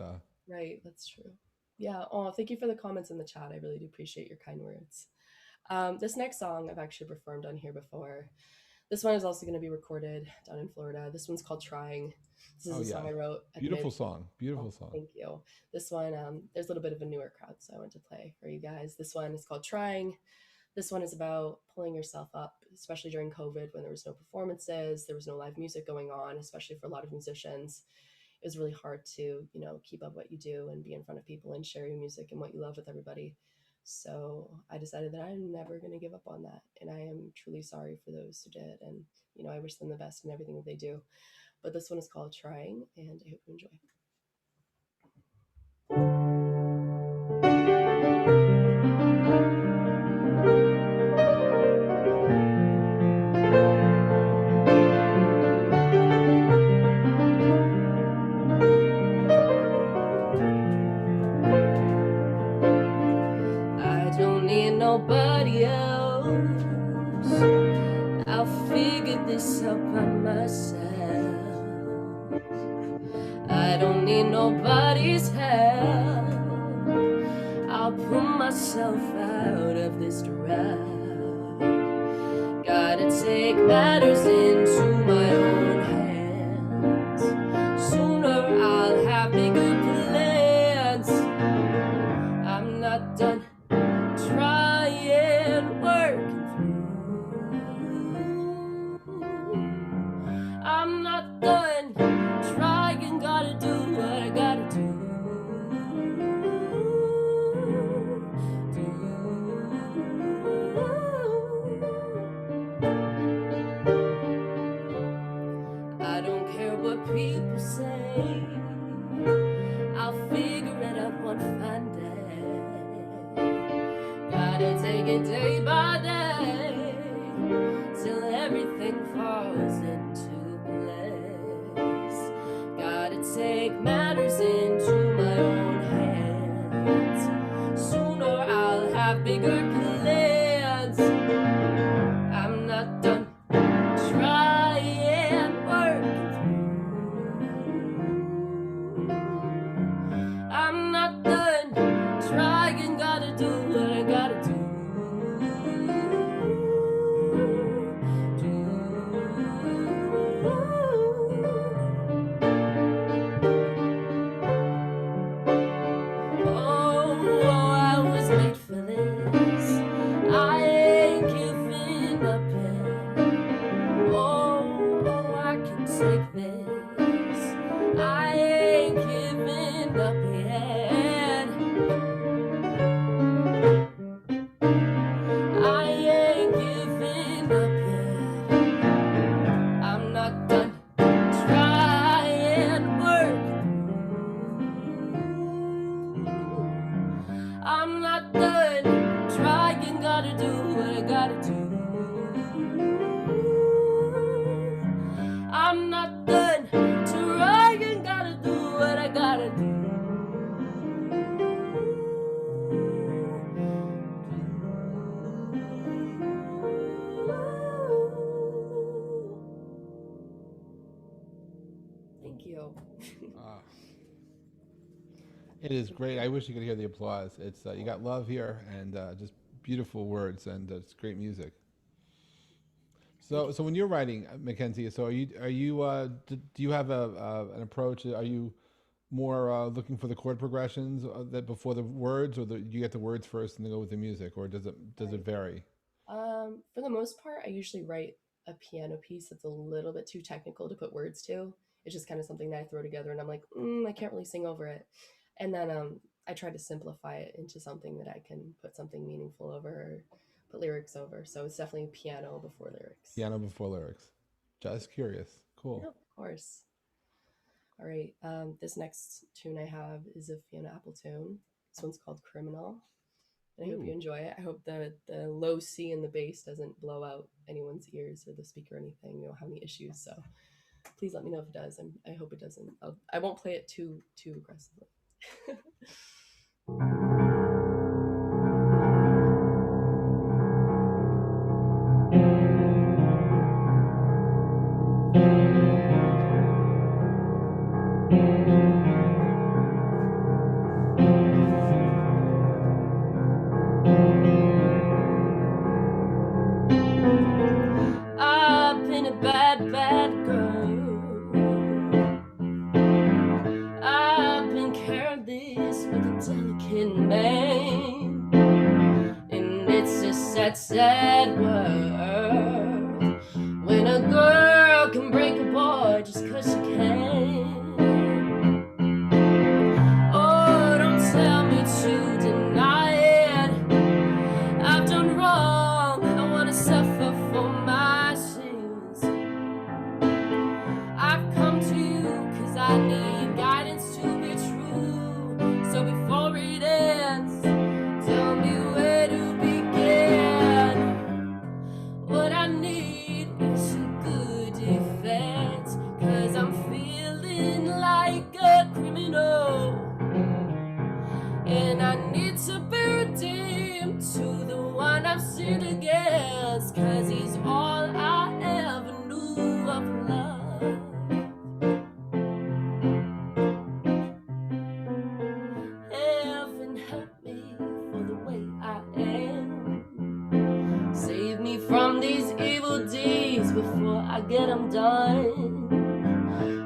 Right, that's true. Yeah. Oh, thank you for the comments in the chat. I really do appreciate your kind words. This next song I've actually performed on here before. This one is also going to be recorded down in Florida. This one's called Trying. This is a song I wrote. Beautiful song. Beautiful song. Thank you. This one, there's a little bit of a newer crowd, so I want to play for you guys. This one is called Trying. This one is about pulling yourself up, especially during COVID when there was no performances, there was no live music going on, especially for a lot of musicians. It was really hard to, keep up what you do and be in front of people and share your music and what you love with everybody. So I decided that I'm never going to give up on that. And I am truly sorry for those who did. And, I wish them the best in everything that they do. But this one is called Trying, and I hope you enjoy. I don't need nobody else. I'll figure this out by myself. I don't need nobody's help. I'll pull myself out of this drought. Gotta take matters into my own hands. Sooner I'll have bigger plans. I'm not done trying, working through. I'm not done trying, gotta do what I gotta do. It is great. I wish you could hear the applause. It's you got love here and just beautiful words and it's great music. So when you're writing, Mackenzie, so do you have an approach? Are you more looking for the chord progressions that before the words, or do you get the words first and then go with the music, or does it vary? For the most part, I usually write a piano piece that's a little bit too technical to put words to. It's just kind of something that I throw together, and I'm like, I can't really sing over it. And then I try to simplify it into something that I can put something meaningful over, or put lyrics over. So it's definitely piano before lyrics. Piano before lyrics. Just curious. Cool. Yeah, of course. All right. This next tune I have is a Fiona Apple tune. This one's called Criminal. And I hope you enjoy it. I hope the low C in the bass doesn't blow out anyone's ears or the speaker or anything. You don't have any issues. So please let me know if it does. I hope it doesn't. I won't play it too aggressively. I've been a bad, bad girl. I've been careless with a delicate man. And it's a sad, sad world when a girl can break a boy just 'cause she can. Oh, don't tell me to deny it. I've done wrong. I wanna suffer for my sins. I've come to you 'cause I need guidance to be true. So before it ends, tell me where to begin. What I need is a good defense, 'cause I'm feeling like a criminal. And I need to be redeemed to the one I've sinned against, 'cause he's all I ever knew of love. Heaven help me for the way I am. Save me from these evil deeds before I get them done.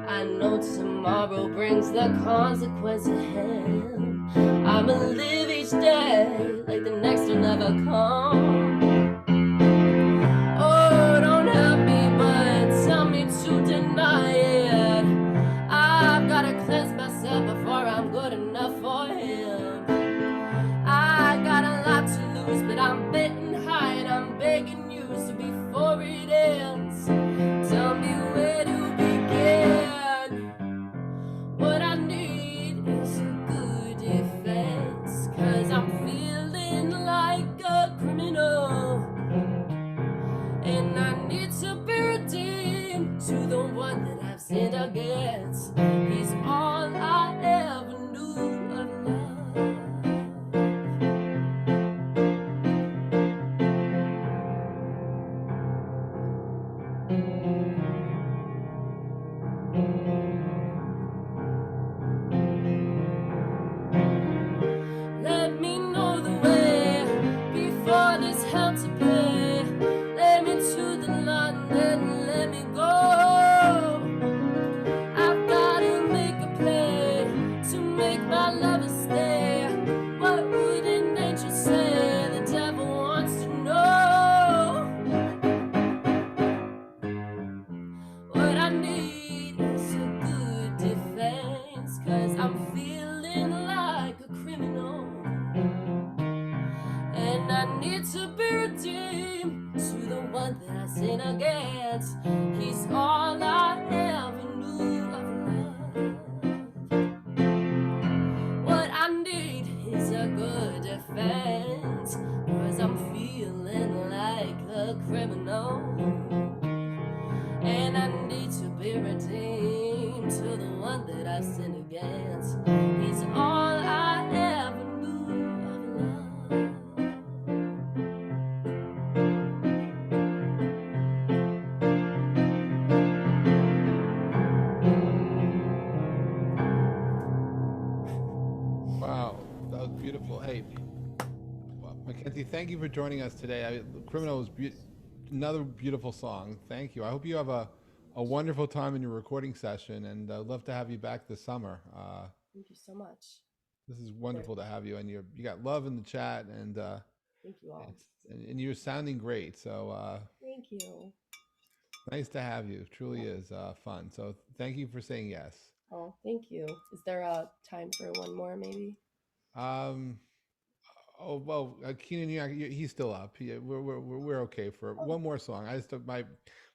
I know tomorrow brings the consequence ahead. I'ma live each day like the next will never come. Oh, don't help me, but tell me to deny it. I've gotta cleanse myself before I'm good enough for him. I got a lot to lose, but I'm betting high and I'm begging you. So before it ends, tell me where to begin. What I need is a good defense, 'cause I'm feeling like a criminal. And I need to be redeemed to the one that I've sinned against. He's all I ever knew of love. Let me know the way before there's hell to pay. Let me to the line, then let me go. I've gotta make a play to make my lover stay. What would an angel say? The devil wants to know. What I need is a good defense, 'cause I'm feeling like a criminal. And I need to be redeemed to the one that I sin against. He's all I ever knew of love. What I need is a good defense, 'cause I'm feeling like a criminal. And I need to be redeemed to the one that I sin against. He's all I ever knew of love. Hey, well, Mackenzie, thank you for joining us today. Criminal is another beautiful song. Thank you. I hope you have a wonderful time in your recording session, and I'd love to have you back this summer. Thank you so much. This is wonderful to have you, and you got love in the chat, and Thank you all. and you're sounding great. So Thank you. nice to have you. Truly is fun. So thank you for saying yes. Oh, thank you. Is there a time for one more, maybe? Oh well, Kenan, he's still up. We're okay for one more song. I just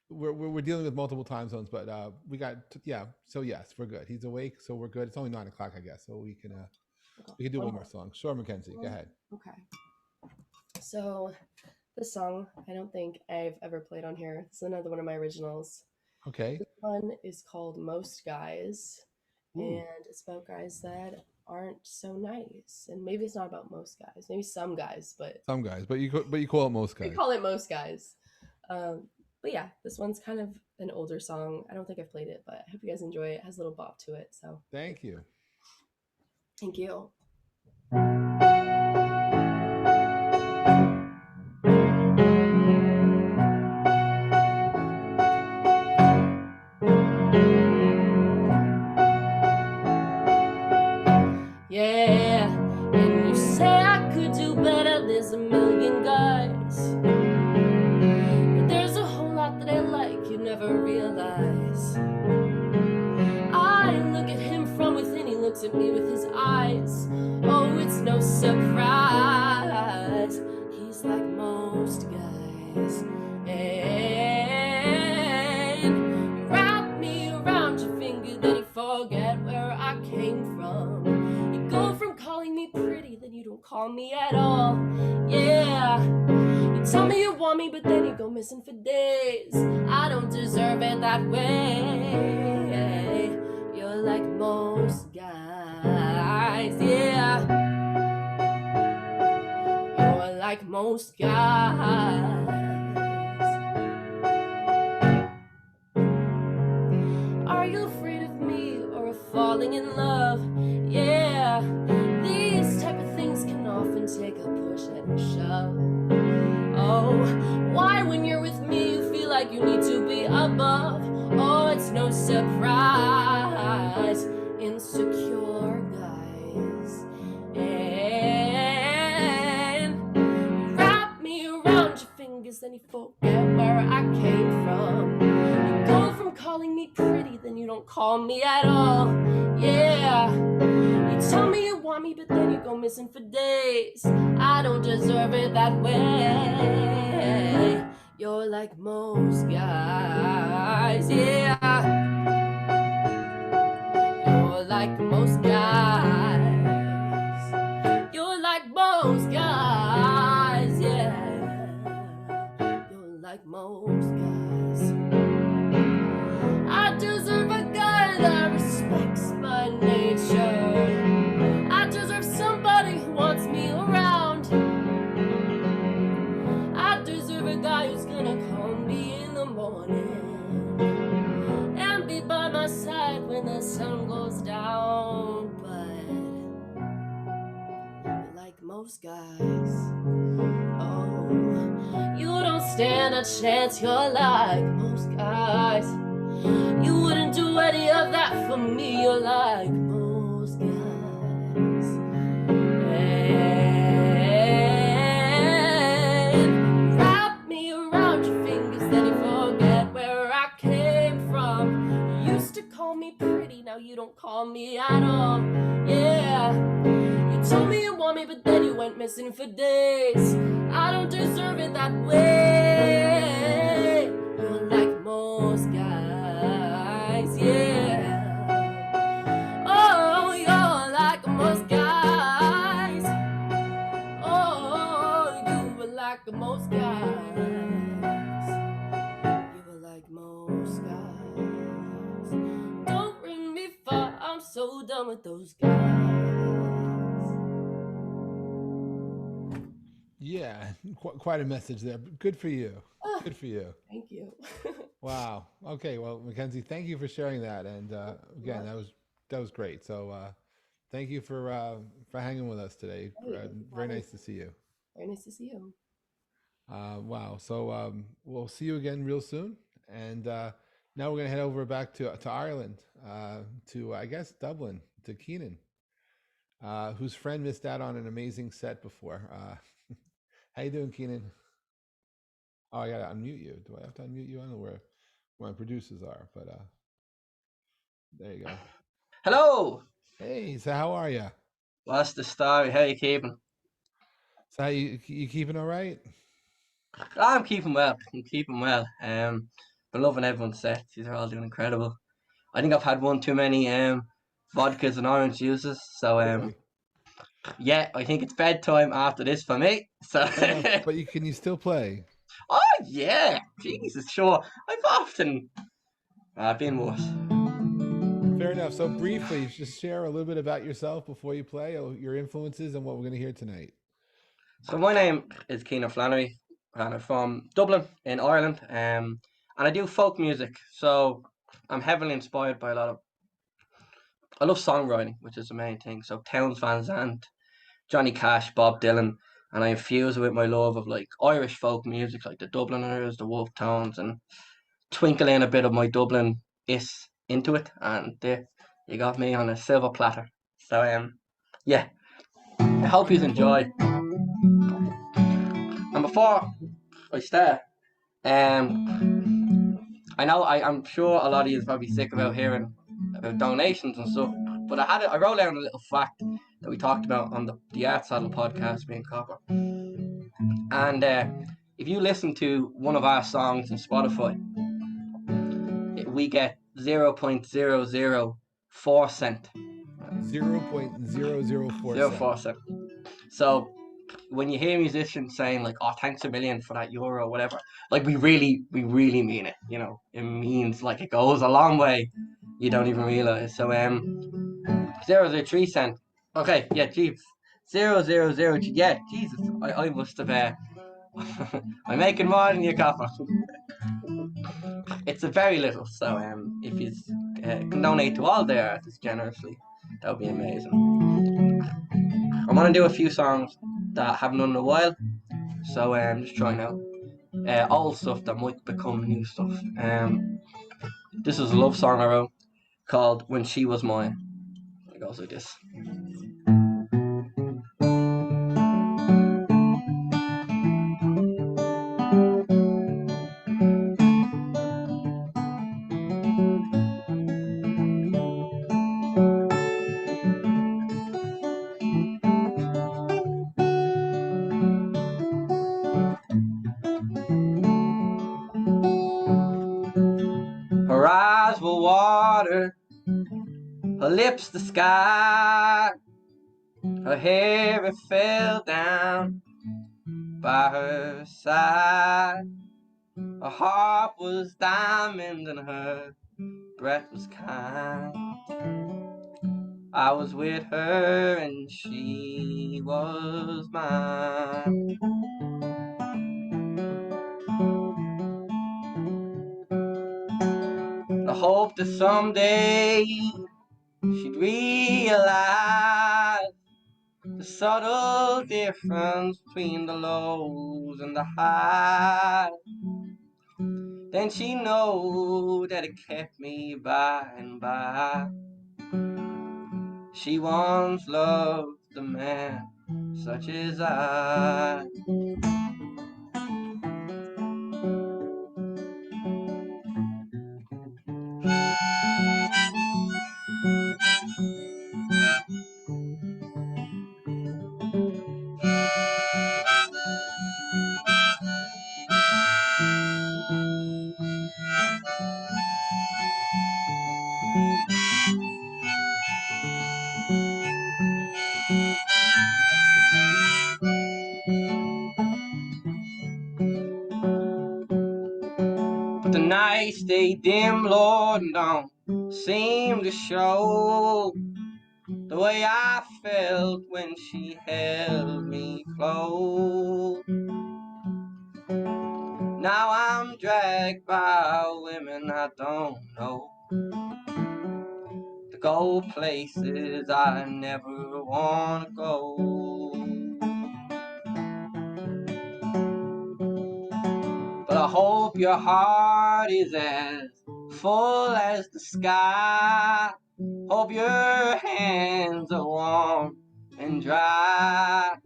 we're dealing with multiple time zones, but we got yeah. So yes, we're good. He's awake, so we're good. It's only 9 o'clock, I guess, so we can do one more song. Sure, Mackenzie, go ahead. Okay. So this song, I don't think I've ever played on here. This is another one of my originals. Okay. This one is called Most Guys, Ooh. and it's about guys that aren't so nice. And maybe it's not about most guys, maybe some guys, but you call it most guys. We call it most guys. But yeah, this one's kind of an older song. I don't think I've played it, but I hope you guys enjoy it. It has a little bop to it. So thank you. Thank you. Yeah, and you say I could do better. There's a million guys, but there's a whole lot that I like you never realize. I look at him from within, he looks at me with his eyes. Oh, it's no surprise, he's like most guys. And you wrap me around your finger, then you forget where I came from. You go from calling me pretty, then you don't call me at all. Yeah, you tell me you want me, but then you go missing for days. I don't deserve it that way. You're like most guys, yeah. You're like most guys. Are you afraid of me or of falling in love? Yeah, these type of things can often take a push and a shove. Oh, why when you're with me you feel like you need to be above? Oh, it's no surprise, insecure guys. And you wrap me around your fingers, then you forget where I came from. You go from calling me pretty, then you don't call me at all. Yeah, you tell me you want me, but then you go missing for days. I don't deserve it that way. You're like most guys, yeah. You're like most guys. You're like most guys, yeah. You're like most guys. I deserve a guy that respects my nature. I deserve somebody who wants me around. I deserve a guy who's gonna call me in the morning and be by my side when the sun goes down. But you're like most guys. Oh, you don't stand a chance. You're like most guys. You wouldn't do any of that for me. You're like most guys. And wrap me around your fingers, then you forget where I came from. You used to call me pretty, now you don't call me at all. Yeah, you told me you want me, but then you went missing for days. I don't deserve it that way. You're like most guys, yeah. Oh, you're like most guys. Oh, you were like most guys. You were like most guys. Don't bring me far, I'm so done with those guys. Yeah, quite a message there. Good for you. Good for you. Thank you. Wow. Okay. Well, Mackenzie, thank you for sharing that. And again, that was great. So Thank you for hanging with us today. Hey, Very nice to see you. very nice to see you. Wow. So we'll see you again real soon. And now we're gonna head over back to Ireland, to I guess Dublin, to Kenan, whose friend missed out on an amazing set before. How you doing, Kenan? Oh, I gotta unmute you. Do I have to unmute you? I don't know where my producers are, but there you go. Hello. Hey, so how are you? What's the story? How you keeping? So how you keeping all right? I'm keeping well. I'm keeping well. Been loving everyone's sets. These are all doing incredible. I think I've had one too many vodkas and orange juices. So Really? yeah, I think it's bedtime after this for me. So Fair enough. But can you still play? oh yeah, Jesus, sure. I've often been worse. Fair enough. So briefly, just share a little bit about yourself before you play, your influences, and what we're going to hear tonight. So my name is Kenan Flannery, and I'm from Dublin in Ireland. And I do folk music. So I'm heavily inspired by I love songwriting, which is the main thing. So Townes Van Zandt, Johnny Cash, Bob Dylan, and I infuse it with my love of like Irish folk music, like the Dubliners, the Wolf Tones, and twinkle in a bit of my Dublin is into it. And there, you got me on a silver platter. So yeah, I hope you enjoy. And before I start, I know I'm sure a lot of you are probably sick about hearing about donations and stuff, but I wrote down a little fact that we talked about on the Art Saddle podcast, me and Copper. And if you listen to one of our songs on Spotify, we get 0.004 cent. 0.004 cent. So when you hear musicians saying like, "Oh, thanks a million for that euro," or whatever, like we really mean it. You know, it means like it goes a long way. You don't even realize. So 0.003 cent. Okay, yeah, jeez. 0.000. Yeah, Jesus, I must have. I'm making more than you, Copper. It's a very little. So if you can donate to all the artists generously, that would be amazing. I want to do a few songs that I haven't done in a while. So I'm just trying out old stuff that might become new stuff. This is a love song I wrote called When She Was Mine. It goes like this. Her eyes were water, her lips the sky, her hair it fell down by her side. Her heart was diamond and her breath was kind. I was with her and she was mine. I hope that someday she'd realize the subtle difference between the lows and the highs. Then she know that it kept me by and by. She once loved a man such as I. But the nights stay dim, Lord, and don't seem to show the way I felt when she held me close. Now I'm dragged by women I don't know. The go places I never wanna go. But I hope your heart is as full as the sky. Hope your hands are warm and dry.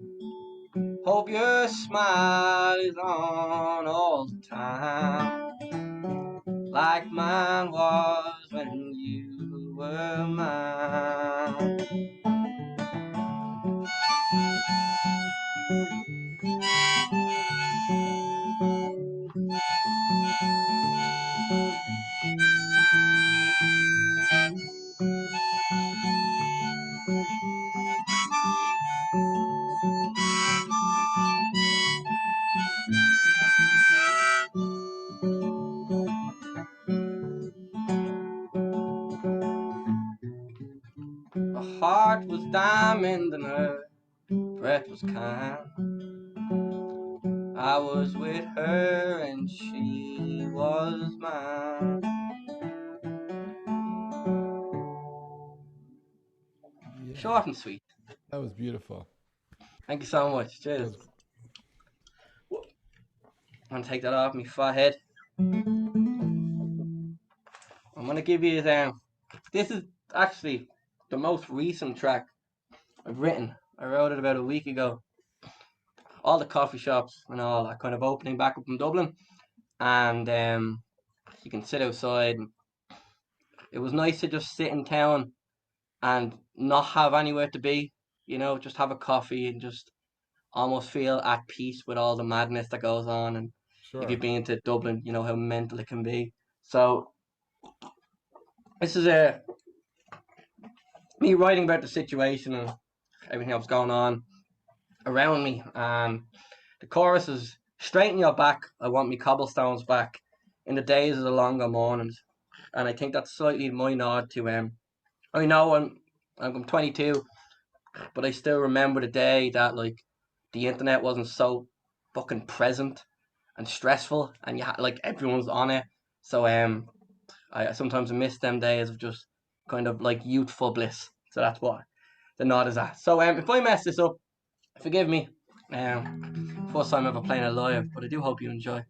Hope your smile is on all the time, like mine was when you were mine. Her heart was diamond and her breath was kind. I was with her and she was mine. Yeah, Short and sweet. that was beautiful. Thank you so much. That Cheers. was, I'm gonna take that off my fat head. I'm gonna give you this is actually the most recent track I've written. I wrote it about a week ago. All the coffee shops and all are kind of opening back up in Dublin, and you can sit outside. And it was nice to just sit in town and not have anywhere to be, just have a coffee and just almost feel at peace with all the madness that goes on. And if sure. you've been to Dublin, you know how mental it can be. So this is me writing about the situation and everything that's going on around me. And the chorus is, straighten your back, I want me cobblestones back in the days of the longer mornings. And I think that's slightly my nod to I know I'm 22, but I still remember the day that like the internet wasn't so fucking present and stressful, and everyone's on it. So I sometimes miss them days of just kind of like youthful bliss. So that's what the nod is at. So if I mess this up, forgive me. First time ever playing it live, but I do hope you enjoy.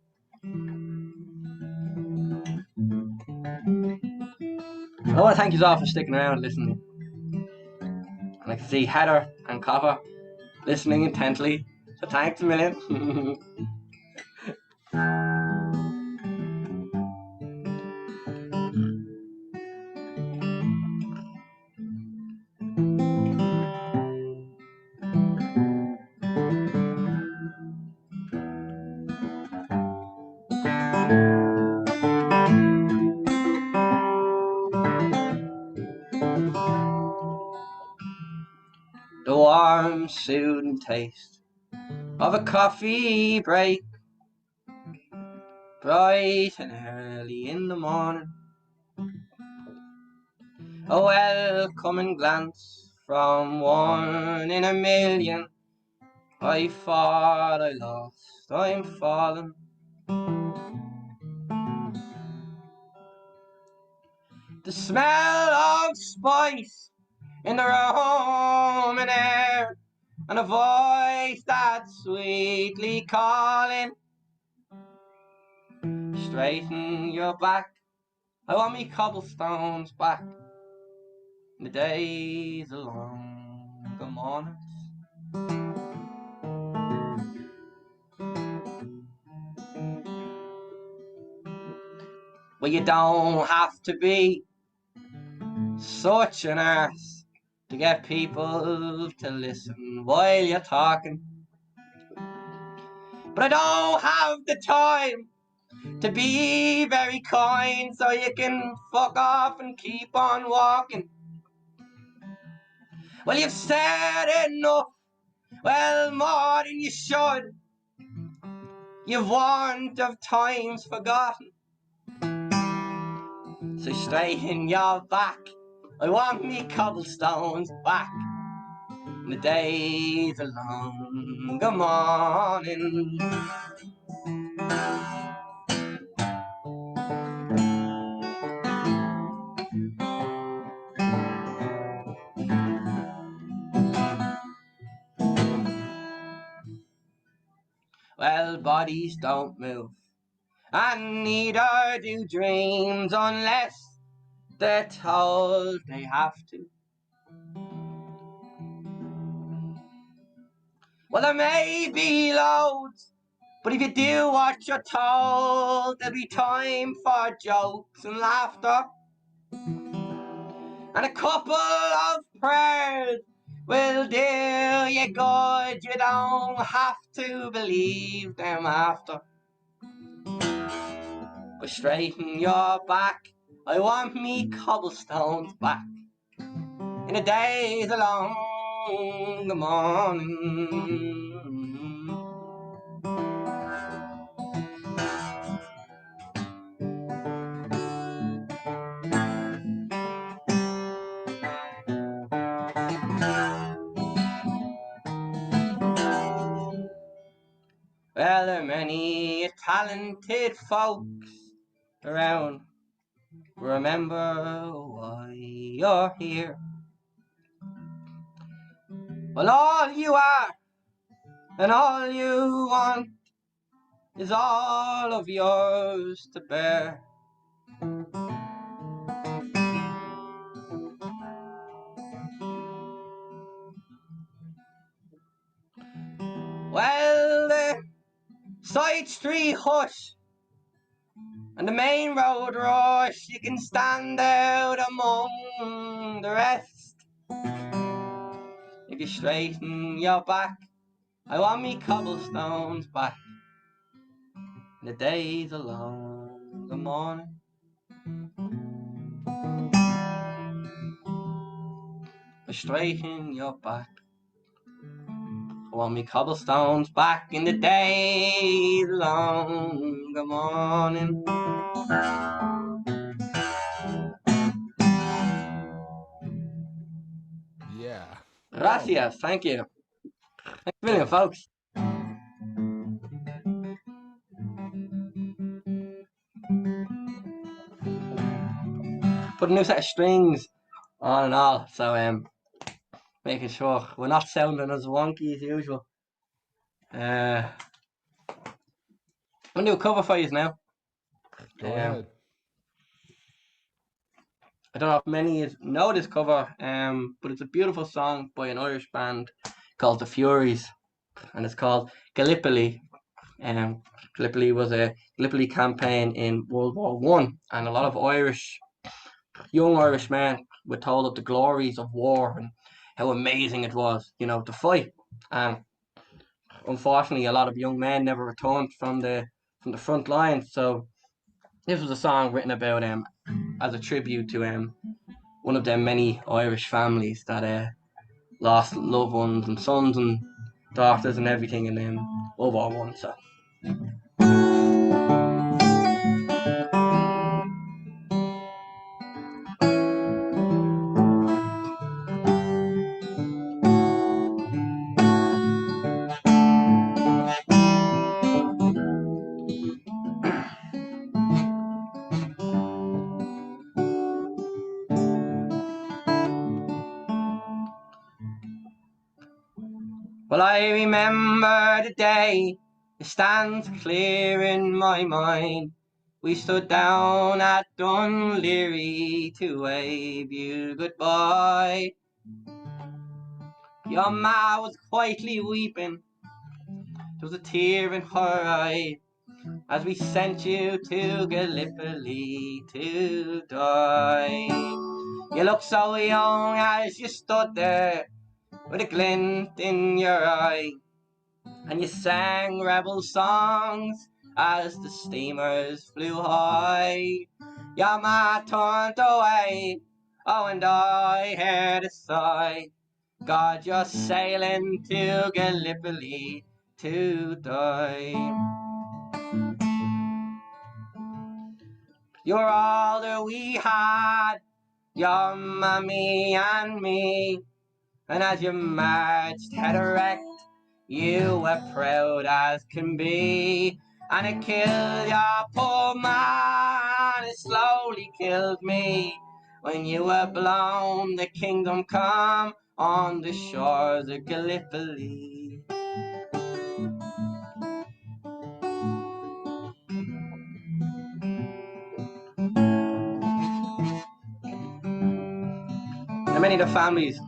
I want to thank you all for sticking around and listening. And I can see Heather and Copper listening intently. So thanks a million. The warm, soothing taste of a coffee break, bright and early in the morning. A welcoming glance from one in a million. I thought I lost, I'm falling. The smell of spice in the room and air, and a voice that's sweetly calling. Straighten your back, I want me cobblestones back in the days of longer mornings. Well, you don't have to be such an arse to get people to listen while you're talking. But I don't have the time to be very kind, so you can fuck off and keep on walking. Well, you've said enough, well, more than you should. You've warned of times forgotten. So straighten your back, I want me cobblestones back in the days of longer morning. while bodies don't move. And neither do dreams unless they're told they have to. Well, there may be loads, but if you do what you're told, there'll be time for jokes and laughter. And a couple of prayers will do you good. You don't have to believe them after. But straighten your back, I want me cobblestones back. In the days along the morning. Well, there are many talented folks around. Remember why you're here. Well, all you are and all you want is all of yours to bear. Well, the side street hush and the main road rush, you can stand out among the rest. If you straighten your back, I want me cobblestones back. The days along the morning. Straighten your back. I want me cobblestones back in the days along the morning. Yeah. Gracias, thank you. Thanks a million, folks. Put a new set of strings on and all, so making sure we're not sounding as wonky as usual. I'm gonna do a cover for you now. Go ahead. I don't know if many of you know this cover, but it's a beautiful song by an Irish band called The Furies, and it's called Gallipoli. Gallipoli was a Gallipoli campaign in World War One, and a lot of young Irish men were told of the glories of war and how amazing it was, to fight. And unfortunately, a lot of young men never returned from the front lines. So this was a song written about as a tribute to one of them many Irish families that lost loved ones and sons and daughters and everything in World War One. So. Well, I remember the day, it stands clear in my mind. We stood down at Dunleary to wave you goodbye. Your ma was quietly weeping, there was a tear in her eye, as we sent you to Gallipoli to die. You looked so young as you stood there, with a glint in your eye, and you sang rebel songs as the steamers flew high. Your ma turned away, oh, and I heard a sigh. God, you're sailing to Gallipoli to die. You're all that we had, your mommy and me. And as you marched head erect, you were proud as can be. And it killed your poor man, it slowly killed me. When you were blown, the kingdom come on the shores of Gallipoli. and many of the families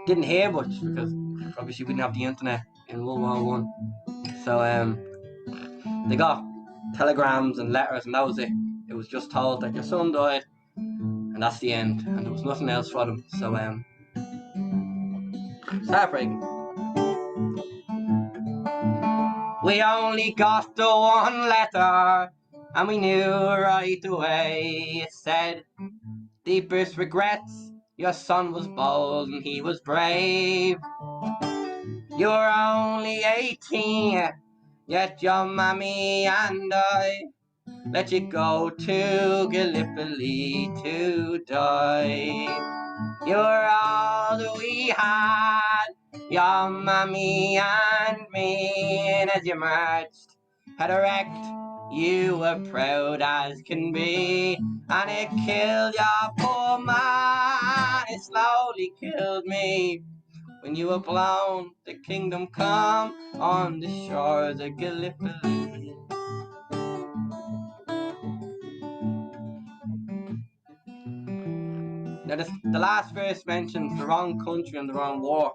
didn't hear much because obviously we didn't have the internet in World War One. So they got telegrams and letters, and that was it. It was just told that your son died, and that's the end, and there was nothing else for them. So it's heartbreaking. We only got the one letter, and we knew right away. It said, deepest regrets, your son was bold and he was brave. You were only 18, yet your mammy and I let you go to Gallipoli to die. You were all that we had, your mammy and me, and as you marched, had erect, you were proud as can be, and it killed your poor man, it slowly killed me. When you were blown, the kingdom come on the shores of Gallipoli. Now, the last verse mentions the wrong country and the wrong war.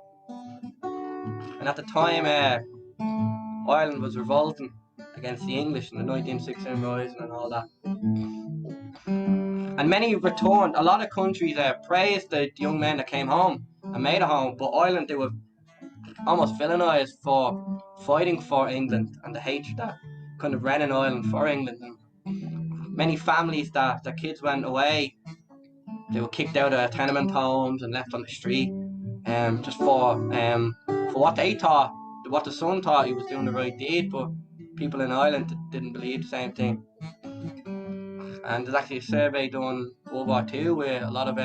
And at the time, Ireland was revolting against the English in the 1916 Rising and all that. And many returned. A lot of countries praised the young men that came home and made it home. But Ireland, they were almost villainized for fighting for England and the hatred that kind of ran in Ireland for England. And many families that their kids went away, they were kicked out of tenement homes and left on the street, just for what they thought, what the son thought he was doing the right deed, but people in Ireland didn't believe the same thing. And there's actually a survey done World War II where a lot of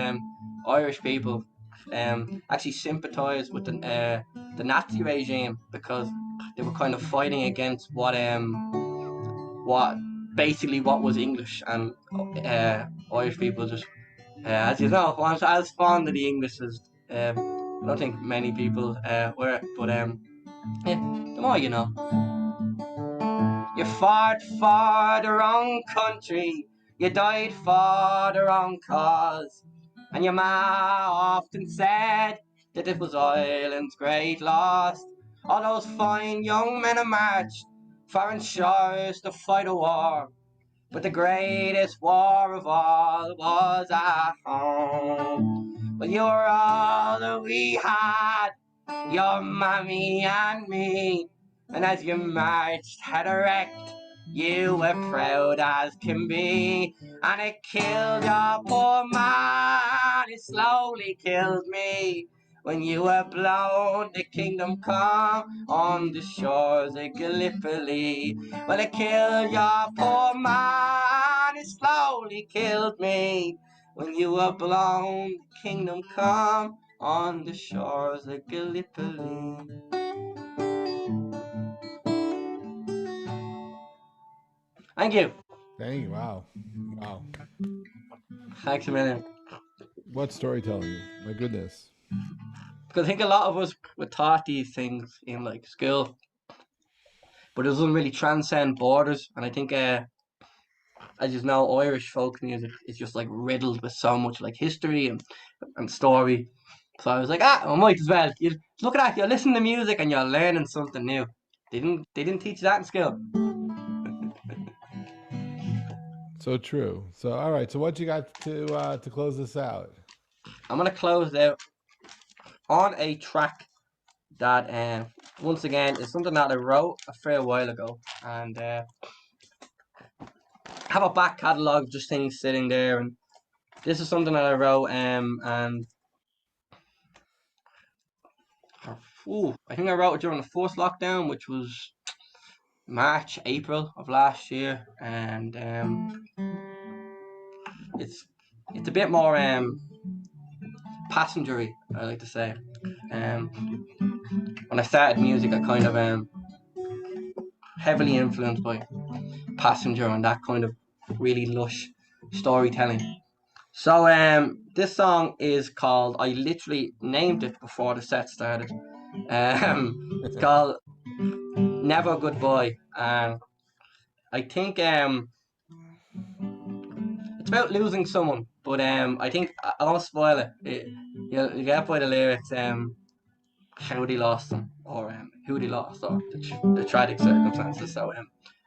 Irish people actually sympathised with the Nazi regime because they were kind of fighting against what was English, and Irish people just, as you know, weren't as fond of the English as I don't think many people were, but yeah, the more you know. You fought for the wrong country, you died for the wrong cause, and your ma often said that it was Ireland's great loss. All those fine young men have marched foreign shores to fight a war, but the greatest war of all was at home. Well, you were all that we had, your mammy and me, and as you marched head erect, you were proud as can be, and it killed your poor man, it slowly killed me. When you were blown, the kingdom come on the shores of Gallipoli. Well, it killed your poor man, it slowly killed me. When you were blown, the kingdom come on the shores of Gallipoli. Thank you. Thank you. Wow. Wow. Thanks a million. What storytelling? My goodness. Because I think a lot of us were taught these things in like school, but it doesn't really transcend borders. And I think, as you know, Irish folk music is just like riddled with so much like history and story. So I was like, I might as well. You look at that, you're listening to music and you're learning something new. They didn't teach that in school. So true. So all right. So what you got to close this out? I'm gonna close out on a track that once again is something that I wrote a fair while ago, and have a back catalogue of just things sitting there. And this is something that I wrote, and I think I wrote it during the first lockdown, which was March, April of last year, and it's a bit more passengery, I like to say. When I started music, I kind of heavily influenced by Passenger and that kind of really lush storytelling. So this song is called, I literally named it before the set started. It's called Never Goodbye. I think It's about losing someone, but I think I won't spoil it. You'll get by the lyrics. How they lost them, or who they lost, or the tragic circumstances. So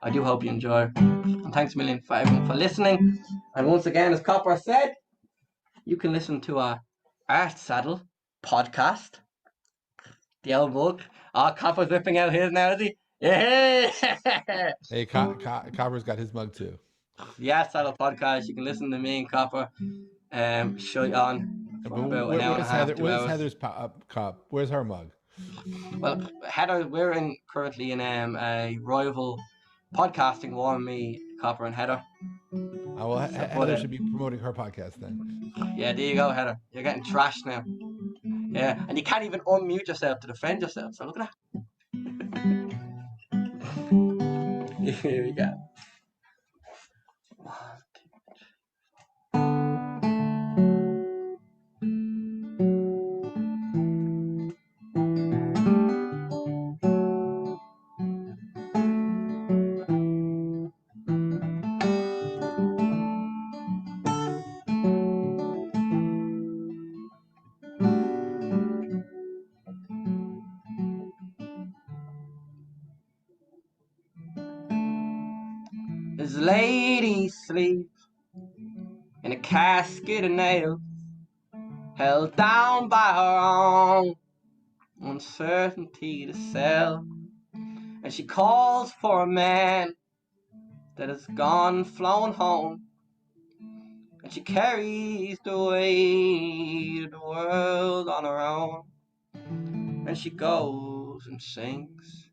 I do hope you enjoy. And thanks a million for everyone for listening. And once again, as Copper said, you can listen to our Art Saddle podcast. The old book. Oh, Copper's whipping out his now, is he? Yeah. Hey, Copper's got his mug too. The Art Saddle podcast. You can listen to me and Copper. Show you on for about an hour and a half, 2 Where's hours. Heather's cup? Where's her mug? Well, Heather, we're currently in a rival podcasting war, me, Copper, and Heather. Oh, well, Heather should be promoting her podcast then. Yeah, there you go, Heather. You're getting trashed now. Yeah, and you can't even unmute yourself to defend yourself. So look at that. Here we go. This lady sleeps in a casket of nails, held down by her own uncertainty to sell. And she calls for a man that has gone flown home, and she carries the weight of the world on her own. And she goes and sings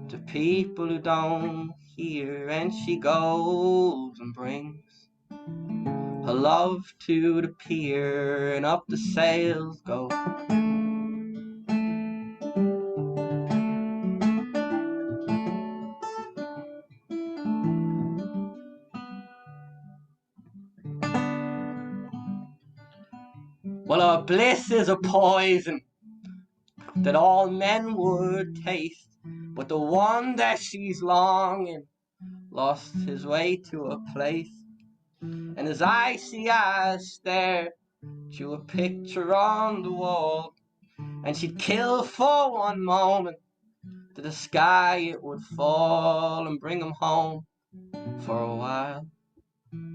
to people who don't hear, and she goes and brings her love to the pier, and up the sails go. Well, her bliss is a poison that all men would taste, but the one that she's longing lost his way to a place. And his icy eyes stare to a picture on the wall, and she'd kill for one moment to the sky it would fall, and bring him home for a while.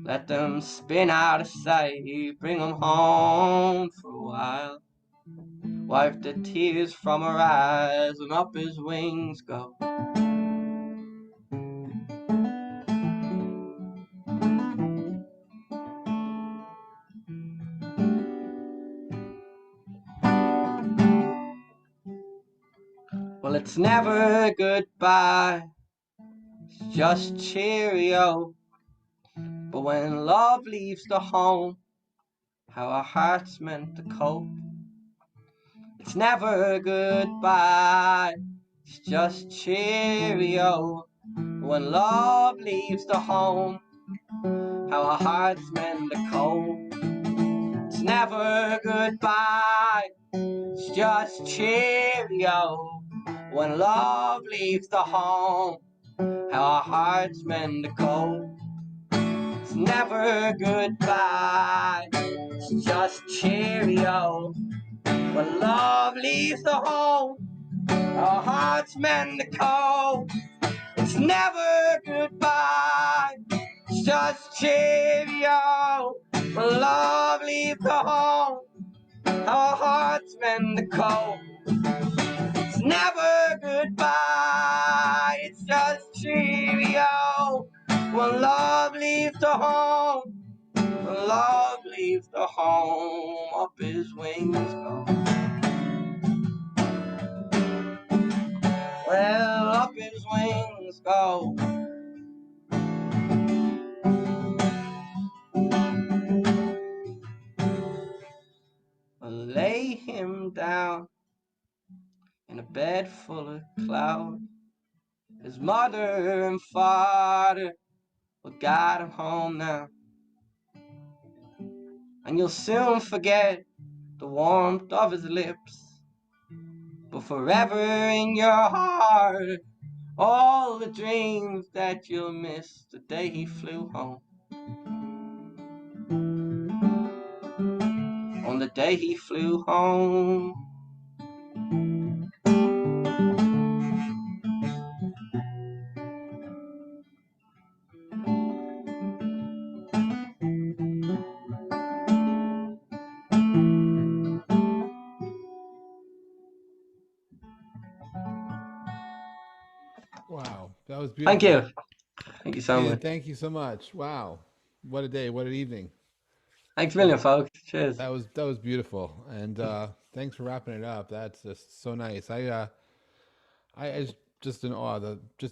Let them spin out of sight, bring him home for a while. Wipe the tears from her eyes, and up his wings go. Well, it's never goodbye, it's just cheerio. But when love leaves the home, how our hearts meant to cope. It's never goodbye, it's just cheerio. When love leaves the home, how our hearts meant to cope. It's never goodbye, it's just cheerio. When love leaves the home, how our hearts mend to cope. It's never goodbye, it's just cheerio. When love leaves the home, our hearts mend to cope. It's never goodbye, it's just cheerio. When love leaves the home, our hearts mend to cope. It's never goodbye, it's just cheerio. When love leaves the home, when love leaves the home, up his wings go. Well, up his wings go. Well, lay him down in a bed full of clouds. His mother and father will guide him home now. And you'll soon forget the warmth of his lips, but forever in your heart, all the dreams that you'll miss the day he flew home. on the day he flew home. Wow, that was Thank beautiful. you. Thank you so Kenan, much. thank you so much. Wow, what a day, what an evening. Thanks a That was, million, folks. Cheers. that was beautiful, and thanks for wrapping it up. That's just so nice. I just in awe.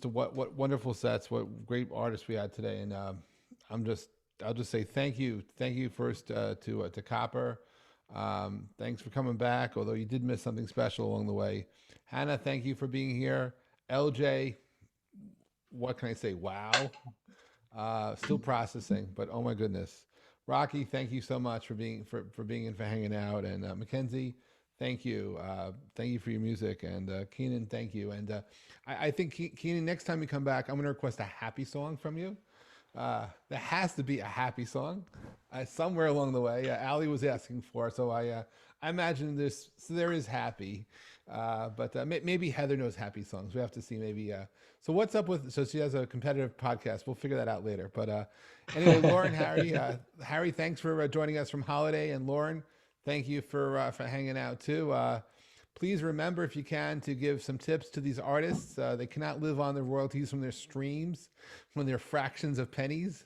What wonderful sets, what great artists we had today, and I'm just I'll just say thank you first to Copper. Thanks for coming back, although you did miss something special along the way. Hannah, thank you for being here. LJ, what can I say? Wow. Still processing, but oh my goodness. Rocky, thank you so much for being in, for hanging out, and Mackenzie, thank you for your music, and Kenan, thank you, and I think Kenan, next time you come back, I'm going to request a happy song from you. There has to be a happy song somewhere along the way. Ali was asking for, so I imagine this. So there is happy, but maybe Heather knows happy songs. We have to see. Maybe. So what's up with? So she has a competitive podcast. We'll figure that out later. But anyway, Lauren, Harry, thanks for joining us from Holiday, and Lauren, thank you for hanging out too. Please remember, if you can, to give some tips to these artists. They cannot live on the royalties from their streams, when they're fractions of pennies.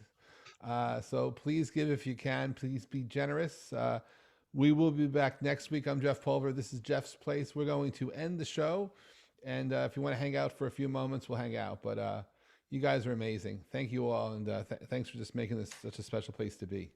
So please give if you can. Please be generous. We will be back next week. I'm Jeff Pulver. This is Jeff's Place. We're going to end the show. And if you want to hang out for a few moments, we'll hang out. But you guys are amazing. Thank you all. And thanks for just making this such a special place to be.